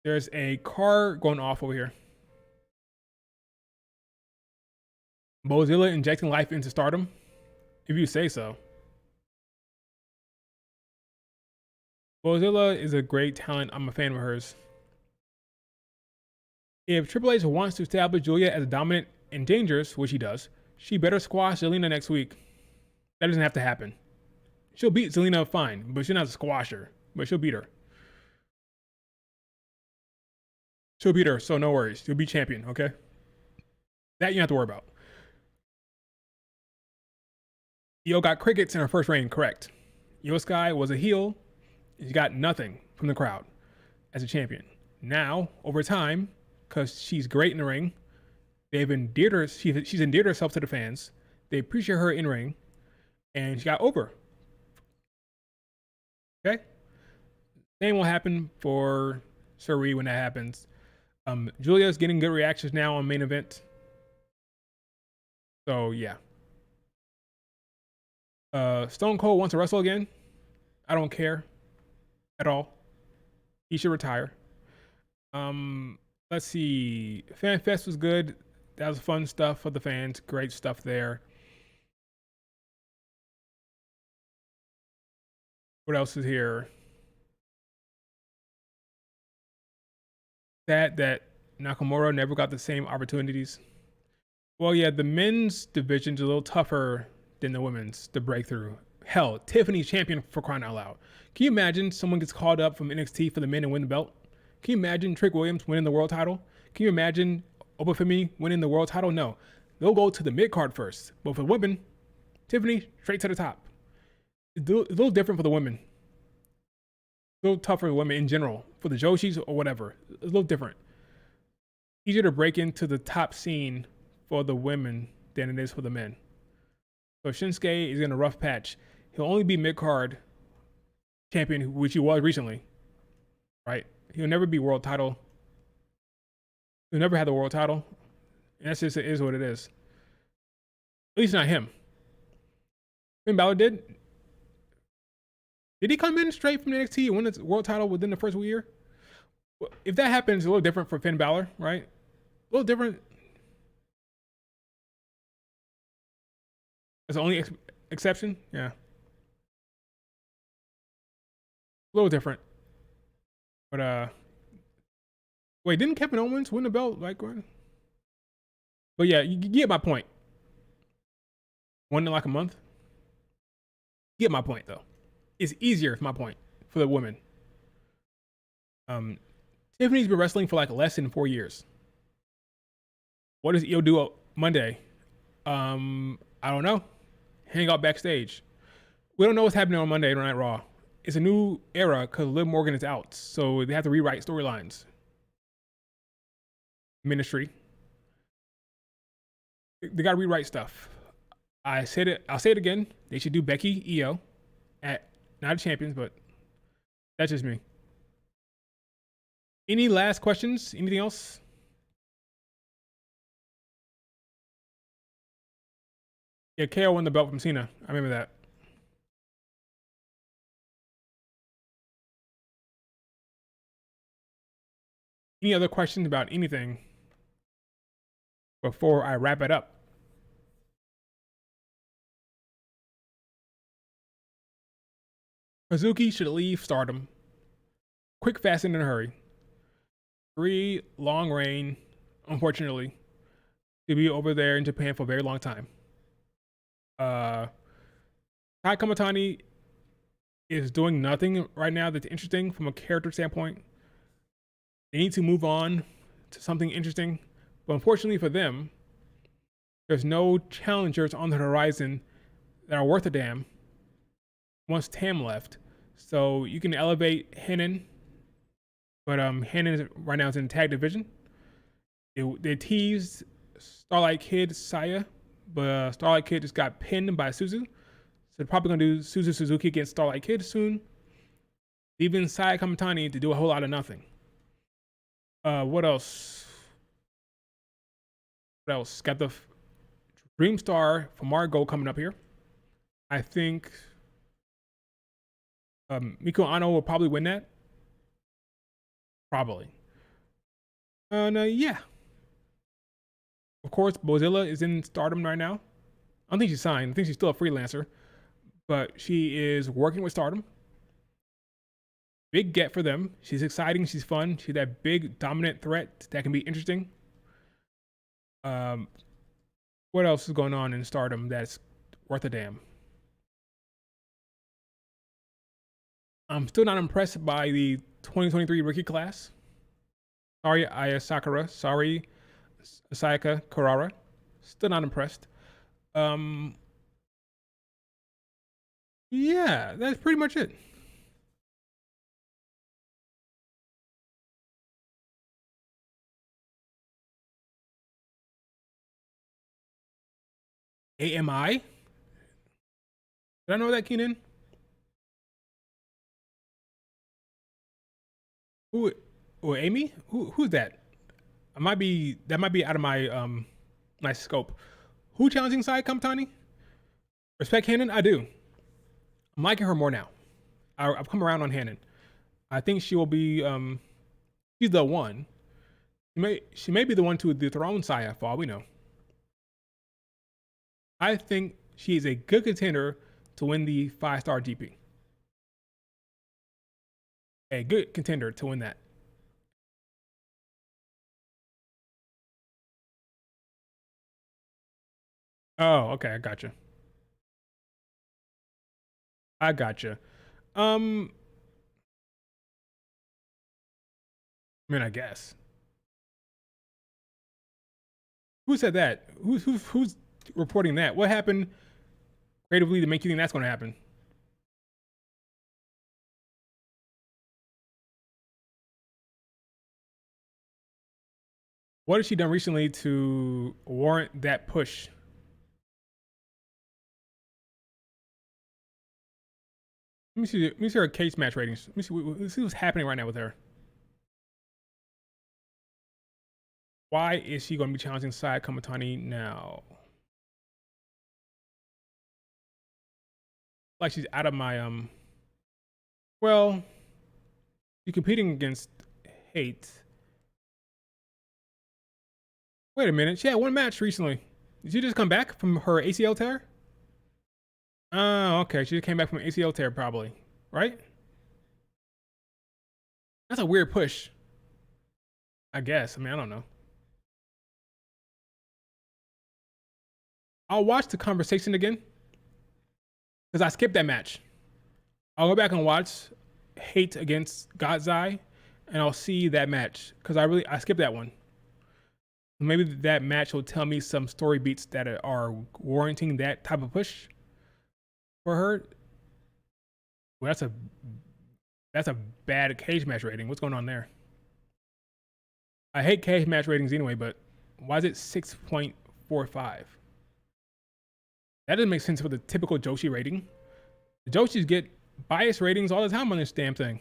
There's a car going off over here. Bozilla injecting life into Stardom? If you say so. Bozilla is a great talent. I'm a fan of hers. If Triple H wants to establish Julia as dominant and dangerous, which he does, she better squash Zelina next week. That doesn't have to happen. She'll beat Zelina fine, but she'll not squash her. But she'll beat her. She'll beat her, so no worries. She'll be champion, okay? That you don't have to worry about. Io got crickets in her first reign, correct. Io Sky was a heel. She got nothing from the crowd as a champion. Now, over time, because she's great in the ring, they've endeared her. She's endeared herself to the fans. They appreciate her in ring, and she got over. Okay. Same will happen for Suri when that happens. Julia's getting good reactions now on main event. So yeah. Stone Cold wants to wrestle again. I don't care at all. He should retire. Let's see. Fan Fest was good. That was fun stuff for the fans. Great stuff there. What else is here? Sad that Nakamura never got the same opportunities. Well, yeah, the men's division's a little tougher than the women's to break through. Hell, Tiffany's champion for crying out loud. Can you imagine someone gets called up from NXT for the men and win the belt? Can you imagine Trick Williams winning the world title? Can you imagine Obafemi winning the world title? No. They'll go to the mid card first. But for the women, Tiffany straight to the top. It's a little different for the women. A little tougher for the women in general. For the Joshis or whatever. It's a little different. Easier to break into the top scene for the women than it is for the men. So Shinsuke is in a rough patch. He'll only be mid-card champion, which he was recently, right? He'll never be world title. He'll never have the world title. And that's just, it is what it is. At least not him. Finn Balor did. Did he come in straight from the NXT and win the world title within the first year? If that happens, it's a little different for Finn Balor, right? A little different. That's the only exception? Yeah. A little different. But, wait, didn't Kevin Owens win the belt? Like, what? But yeah, you get my point. Won in like a month? You get my point, though. It's easier, is my point, for the women. Tiffany's been wrestling for like less than 4 years. What does Io do Monday? I don't know. Hang out backstage. We don't know what's happening on Monday Night Raw. It's a new era because Liv Morgan is out, so they have to rewrite storylines. Ministry. They got to rewrite stuff. I'll say it again. They should do Becky Io at not a champions, but that's just me. Any last questions? Anything else? Yeah, KO won the belt from Cena. I remember that. Any other questions about anything before I wrap it up? Hazuki should leave Stardom. Quick, fast, and in a hurry. 3 long reign, unfortunately, to be over there in Japan for a very long time. Tai Kamatani is doing nothing right now that's interesting from a character standpoint. They need to move on to something interesting. But unfortunately for them, there's no challengers on the horizon that are worth a damn once Tam left. So you can elevate Hennen, but Hennen right now is in the tag division. They teased Starlight Kid Saya, but Starlight Kid just got pinned by Suzu. So they're probably going to do Suzu Suzuki against Starlight Kid soon. Leaving Saya Kamatani to do a whole lot of nothing. What else? What else? Got the Dream Star from Margo coming up here. I think Miko Ano will probably win that. Probably. And yeah. Of course, Bozilla is in Stardom right now. I don't think she's signed. I think she's still a freelancer. But she is working with Stardom. Big get for them. She's exciting. She's fun. She's that big dominant threat that can be interesting. What else is going on in Stardom that's worth a damn? I'm still not impressed by the 2023 rookie class. Sorry, Aya Sakura. Sorry, Sayaka Kurara. Still not impressed. Yeah, that's pretty much it. AMI? Did I know that, Keenan? Who? Oh, Amy? Who's that? That might be out of my my scope. Who challenging Sai Kamatani? Respect Hannon? I do. I'm liking her more now. I've come around on Hannon. I think she will be she's the one. She may be the one to dethrone Saya for all we know. I think she is a good contender to win the 5-star GP. A good contender to win that. Oh, okay, I gotcha. I gotcha. I mean, I guess. Who said that? Who's reporting that? What happened creatively to make you think that's going to happen? What has she done recently to warrant that push? Let me see her case match ratings. Let me see what's happening right now with her. Why is she going to be challenging Saya Kamatani now? Like she's out of my well, she's competing against Hate. Wait a minute, she had one match recently. Did she just come back from her ACL tear? Oh, okay. She just came back from ACL tear, probably. Right? That's a weird push. I guess. I mean, I don't know. I'll watch the conversation again. Because I skipped that match. I'll go back and watch Hate against Godzai. And I'll see that match. Because I skipped that one. Maybe that match will tell me some story beats that are warranting that type of push for her. Well, that's a bad cage match rating. What's going on there? I hate cage match ratings anyway, but why is it 6.45? That doesn't make sense for the typical Joshi rating. The Joshis get bias ratings all the time on this damn thing.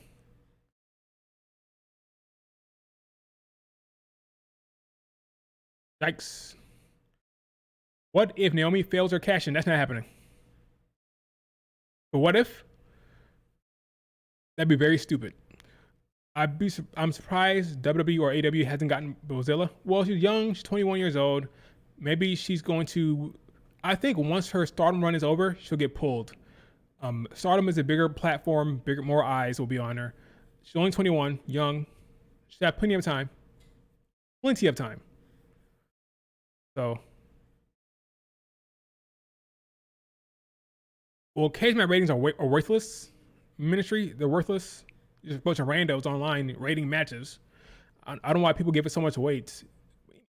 Yikes. What if Naomi fails her cash in? That's not happening. But what if? That'd be very stupid. I'm surprised WWE or AW hasn't gotten Bozilla. Well, she's young. She's 21 years old. Maybe she's going to. I think once her Stardom run is over, she'll get pulled. Stardom is a bigger platform. More eyes will be on her. She's only 21, young. She's got plenty of time. Plenty of time. So, well, cage match ratings are worthless. Ministry, they're worthless. Just a bunch of randos online rating matches. I don't know why people give it so much weight.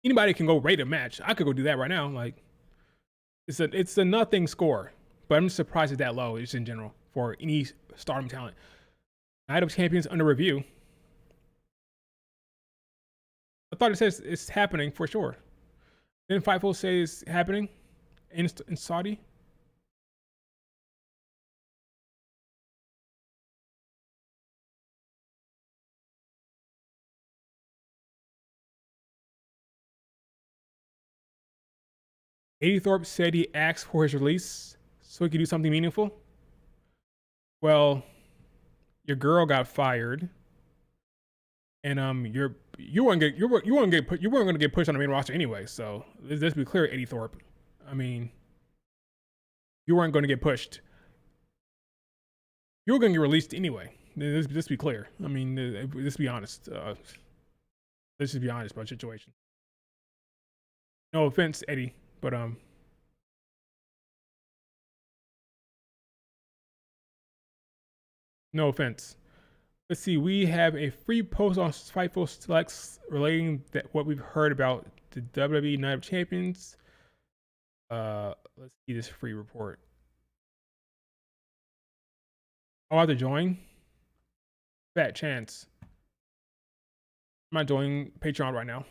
Anybody can go rate a match. I could go do that right now. Like, it's a nothing score. But I'm just surprised it's that low, just in general, for any Stardom talent. Night of Champions under review. I thought it says it's happening for sure. Didn't Fightful say it's happening in Saudi? Eddie Thorpe said he asked for his release so he could do something meaningful. Well, your girl got fired, and you weren't going to get pushed on the main roster anyway. So let's be clear, Eddie Thorpe. I mean, you weren't going to get pushed. You were going to get released anyway. Let's be clear. I mean, let's be honest. Let's just be honest about the situation. No offense, Eddie, but no offense. Let's see. We have a free post on Fightful Selects relating that what we've heard about the WWE Night of Champions. Let's see this free report. I'll have to join. Fat chance. I'm not joining Patreon right now.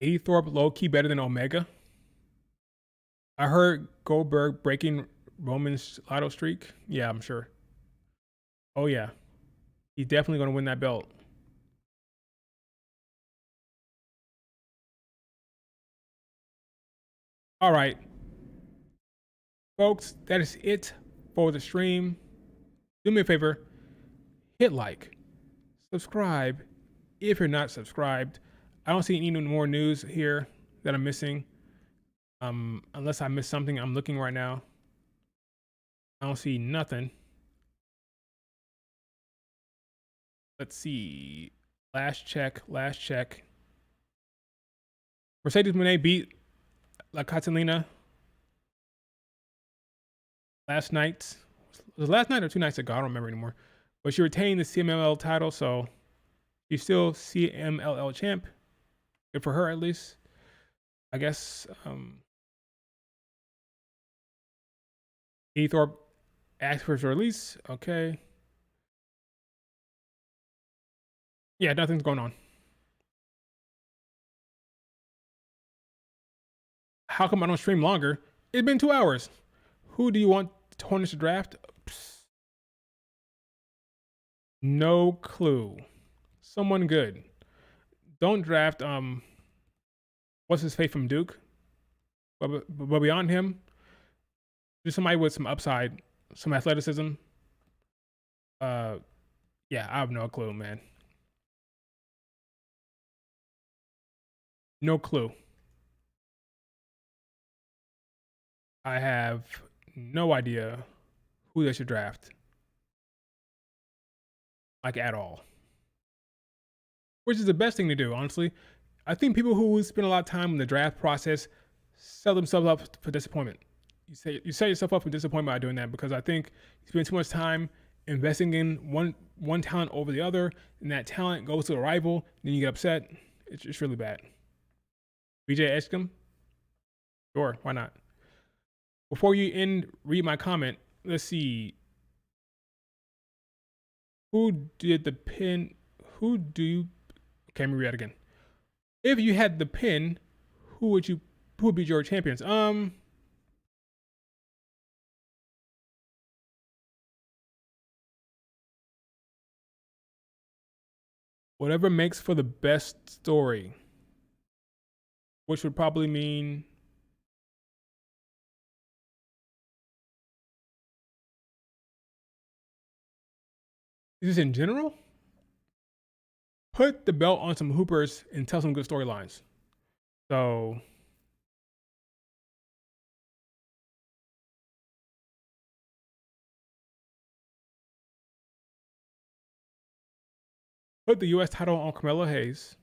Eddie Thorpe low key better than Omega. I heard Goldberg breaking Roman's lotto streak. Yeah, I'm sure. Oh yeah, he's definitely gonna win that belt. All right, folks, that is it for the stream. Do me a favor, hit like, subscribe if you're not subscribed. I don't see any more news here that I'm missing. Unless I missed something, I'm looking right now. I don't see nothing. Let's see. Last check. Mercedes Moné beat La Catalina last night. Was it last night or 2 nights ago? I don't remember anymore. But she retained the CMLL title, so she's still CMLL champ. Good for her, at least. I guess. Eddie Thorpe asked for his release. Okay. Yeah, nothing's going on. How come I don't stream longer? It's been 2 hours. Who do you want to tarnish the draft? Psst. No clue. Someone good. Don't draft what's his face from Duke? But beyond him, just somebody with some upside, some athleticism. Yeah, I have no clue, man. No clue. I have no idea who they should draft. Like, at all. Which is the best thing to do, honestly. I think people who spend a lot of time in the draft process sell themselves up for disappointment. You set yourself up for disappointment by doing that, because I think you spend too much time investing in one talent over the other, and that talent goes to a rival, then you get upset. It's really bad. BJ Edgecombe? Sure, why not? Before you read my comment, let's see. Who did the pin? Who do you... Okay, let me read that again. If you had the pin, who would who would be your champions? Whatever makes for the best story, which would probably mean is this in general? Put the belt on some hoopers and tell some good storylines. So put the US title on Carmelo Hayes.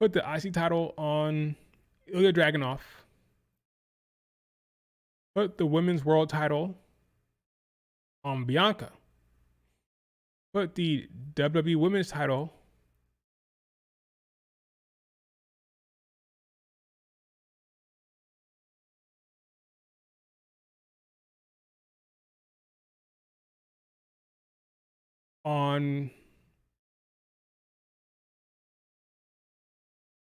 Put the IC title on Ilya Dragunov. Put the women's world title on Bianca. Put the WWE women's title on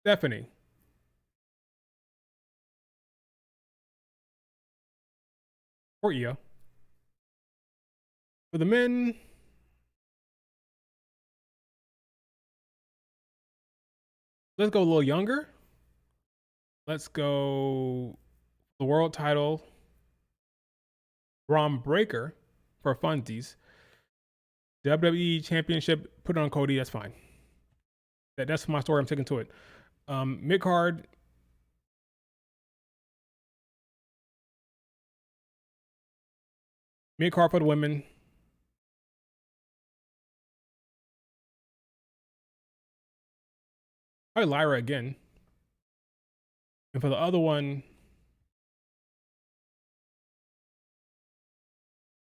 Stephanie. Or Io. For the men, let's go a little younger. Let's go the world title, Braun Breaker for funsies. WWE Championship, put it on Cody. That's fine. That's my story. I'm sticking to it. Mid card, for the women. Probably Lyra again. And for the other one,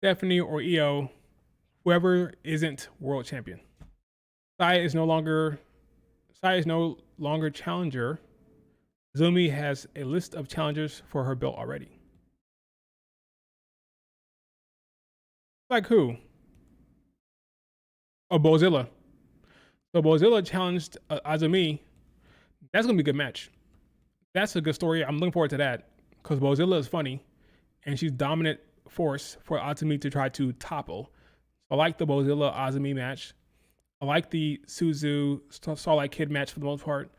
Stephanie or Io, whoever isn't world champion. Saya is no longer challenger. Zumi has a list of challengers for her belt already. Like who? Oh, Bozilla. So Bozilla challenged Azumi. That's gonna be a good match. That's a good story. I'm looking forward to that because Bozilla is funny, and she's dominant force for Azumi to try to topple. I like the Bozilla Azumi match. I like the Suzu Starlight Kid match for the most part.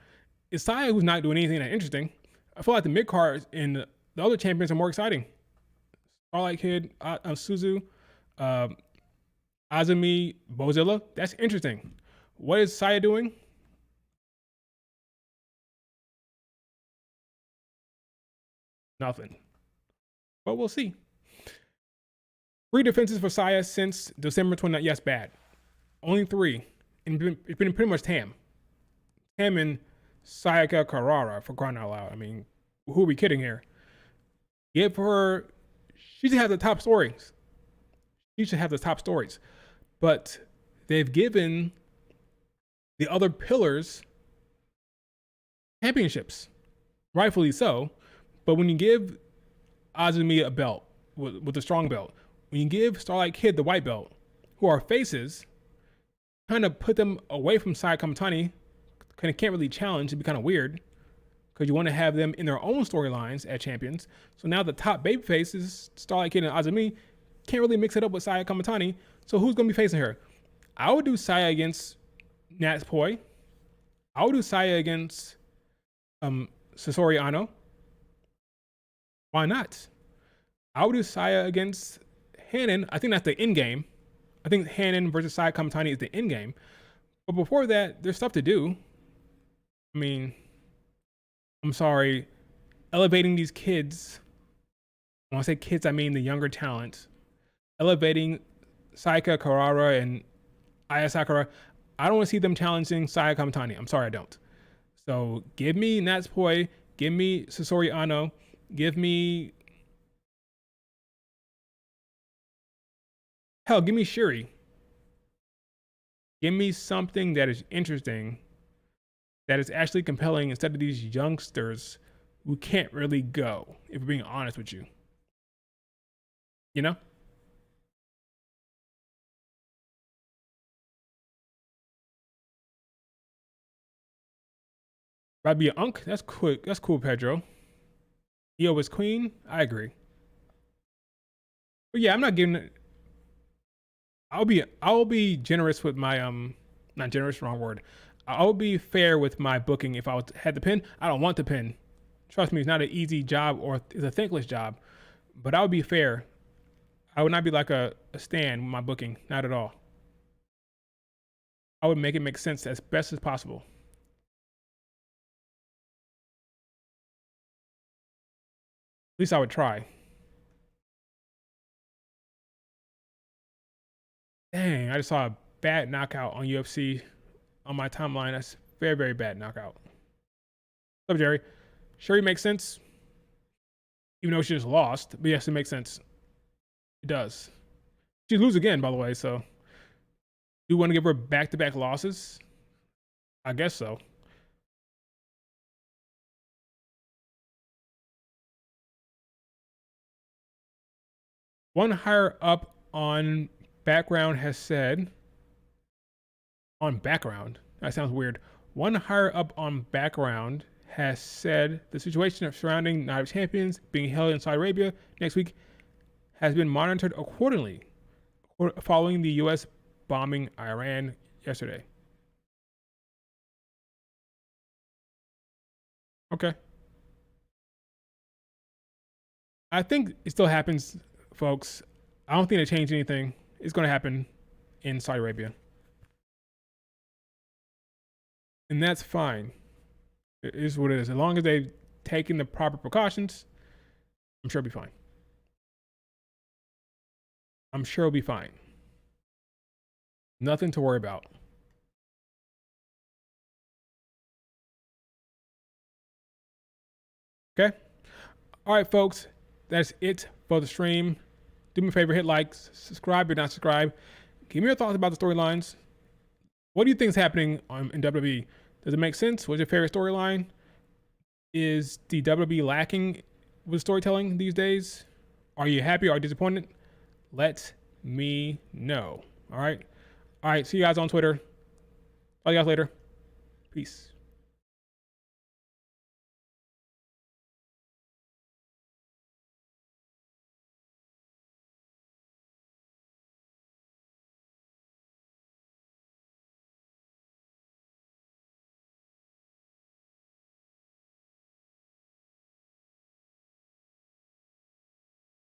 It's Saya who's not doing anything that interesting. I feel like the mid cards and the other champions are more exciting. Starlight Kid, Suzu, Azumi, Bozilla. That's interesting. What is Saya doing? Nothing. But we'll see. 3 defenses for Saya since December 29th. Yes, bad. Only 3. And it's been pretty much Tam. Tam and Sayaka Carrara, for crying out loud. I mean, who are we kidding here? Give her. She should have the top stories. She should have the top stories. But they've given the other pillars championships. Rightfully so. But when you give Azumi a belt with a strong belt, when you give Starlight Kid the white belt, who are faces, kind of put them away from Saya Kamatani, kind of can't really challenge. It'd be kind of weird because you want to have them in their own storylines as champions. So now the top baby faces, Starlight Kid and Azumi, can't really mix it up with Saya Kamatani. So who's going to be facing her? I would do Saya against Natsupoi. I would do Saya against Sasori Ano. Why not? I would do Saya against Hanan. I think that's the end game. I think Hanan versus Saya Kamatani is the end game. But before that, there's stuff to do. I mean, I'm sorry. Elevating these kids. When I say kids, I mean the younger talent. Elevating Sayaka Carrara and Aya Sakura. I don't want to see them challenging Saya Kamatani. I'm sorry, I don't. So give me Natsupoi. Give me Sasori Ano. Give me. Hell, give me Shuri. Give me something that is interesting, that is actually compelling instead of these youngsters who can't really go, if we're being honest with you. You know? I'd be an unk. That's cool. That's cool, Pedro. Io was queen. I agree. But yeah, I'm not giving. I'll be generous with my not generous, wrong word. I'll be fair with my booking if had the pin. I don't want the pin. Trust me, it's not an easy job or it's a thankless job. But I would be fair. I would not be like a stand with my booking. Not at all. I would make it make sense as best as possible. At least I would try. Dang, I just saw a bad knockout on UFC on my timeline. That's very, very bad knockout. What's up, Jerry? Sure, makes sense. Even though she just lost. But yes, it makes sense. It does. She lose again, by the way, so. Do you want to give her back-to-back losses? I guess so. One higher up on background has said, on background, that sounds weird. One higher up on background has said the situation surrounding Night of Champions being held in Saudi Arabia next week has been monitored accordingly following the U.S. bombing Iran yesterday. Okay. I think it still happens, folks. I don't think they changed anything. It's going to happen in Saudi Arabia. And that's fine. It is what it is. As long as they've taken the proper precautions, I'm sure it'll be fine. I'm sure it'll be fine. Nothing to worry about. Okay? All right, folks. That's it for the stream. Do me a favor, hit like, subscribe if you're not subscribed. Give me your thoughts about the storylines. What do you think is happening in WWE? Does it make sense? What's your favorite storyline? Is the WWE lacking with storytelling these days? Are you happy or disappointed? Let me know. All right. All right. See you guys on Twitter. Talk to you guys later. Peace.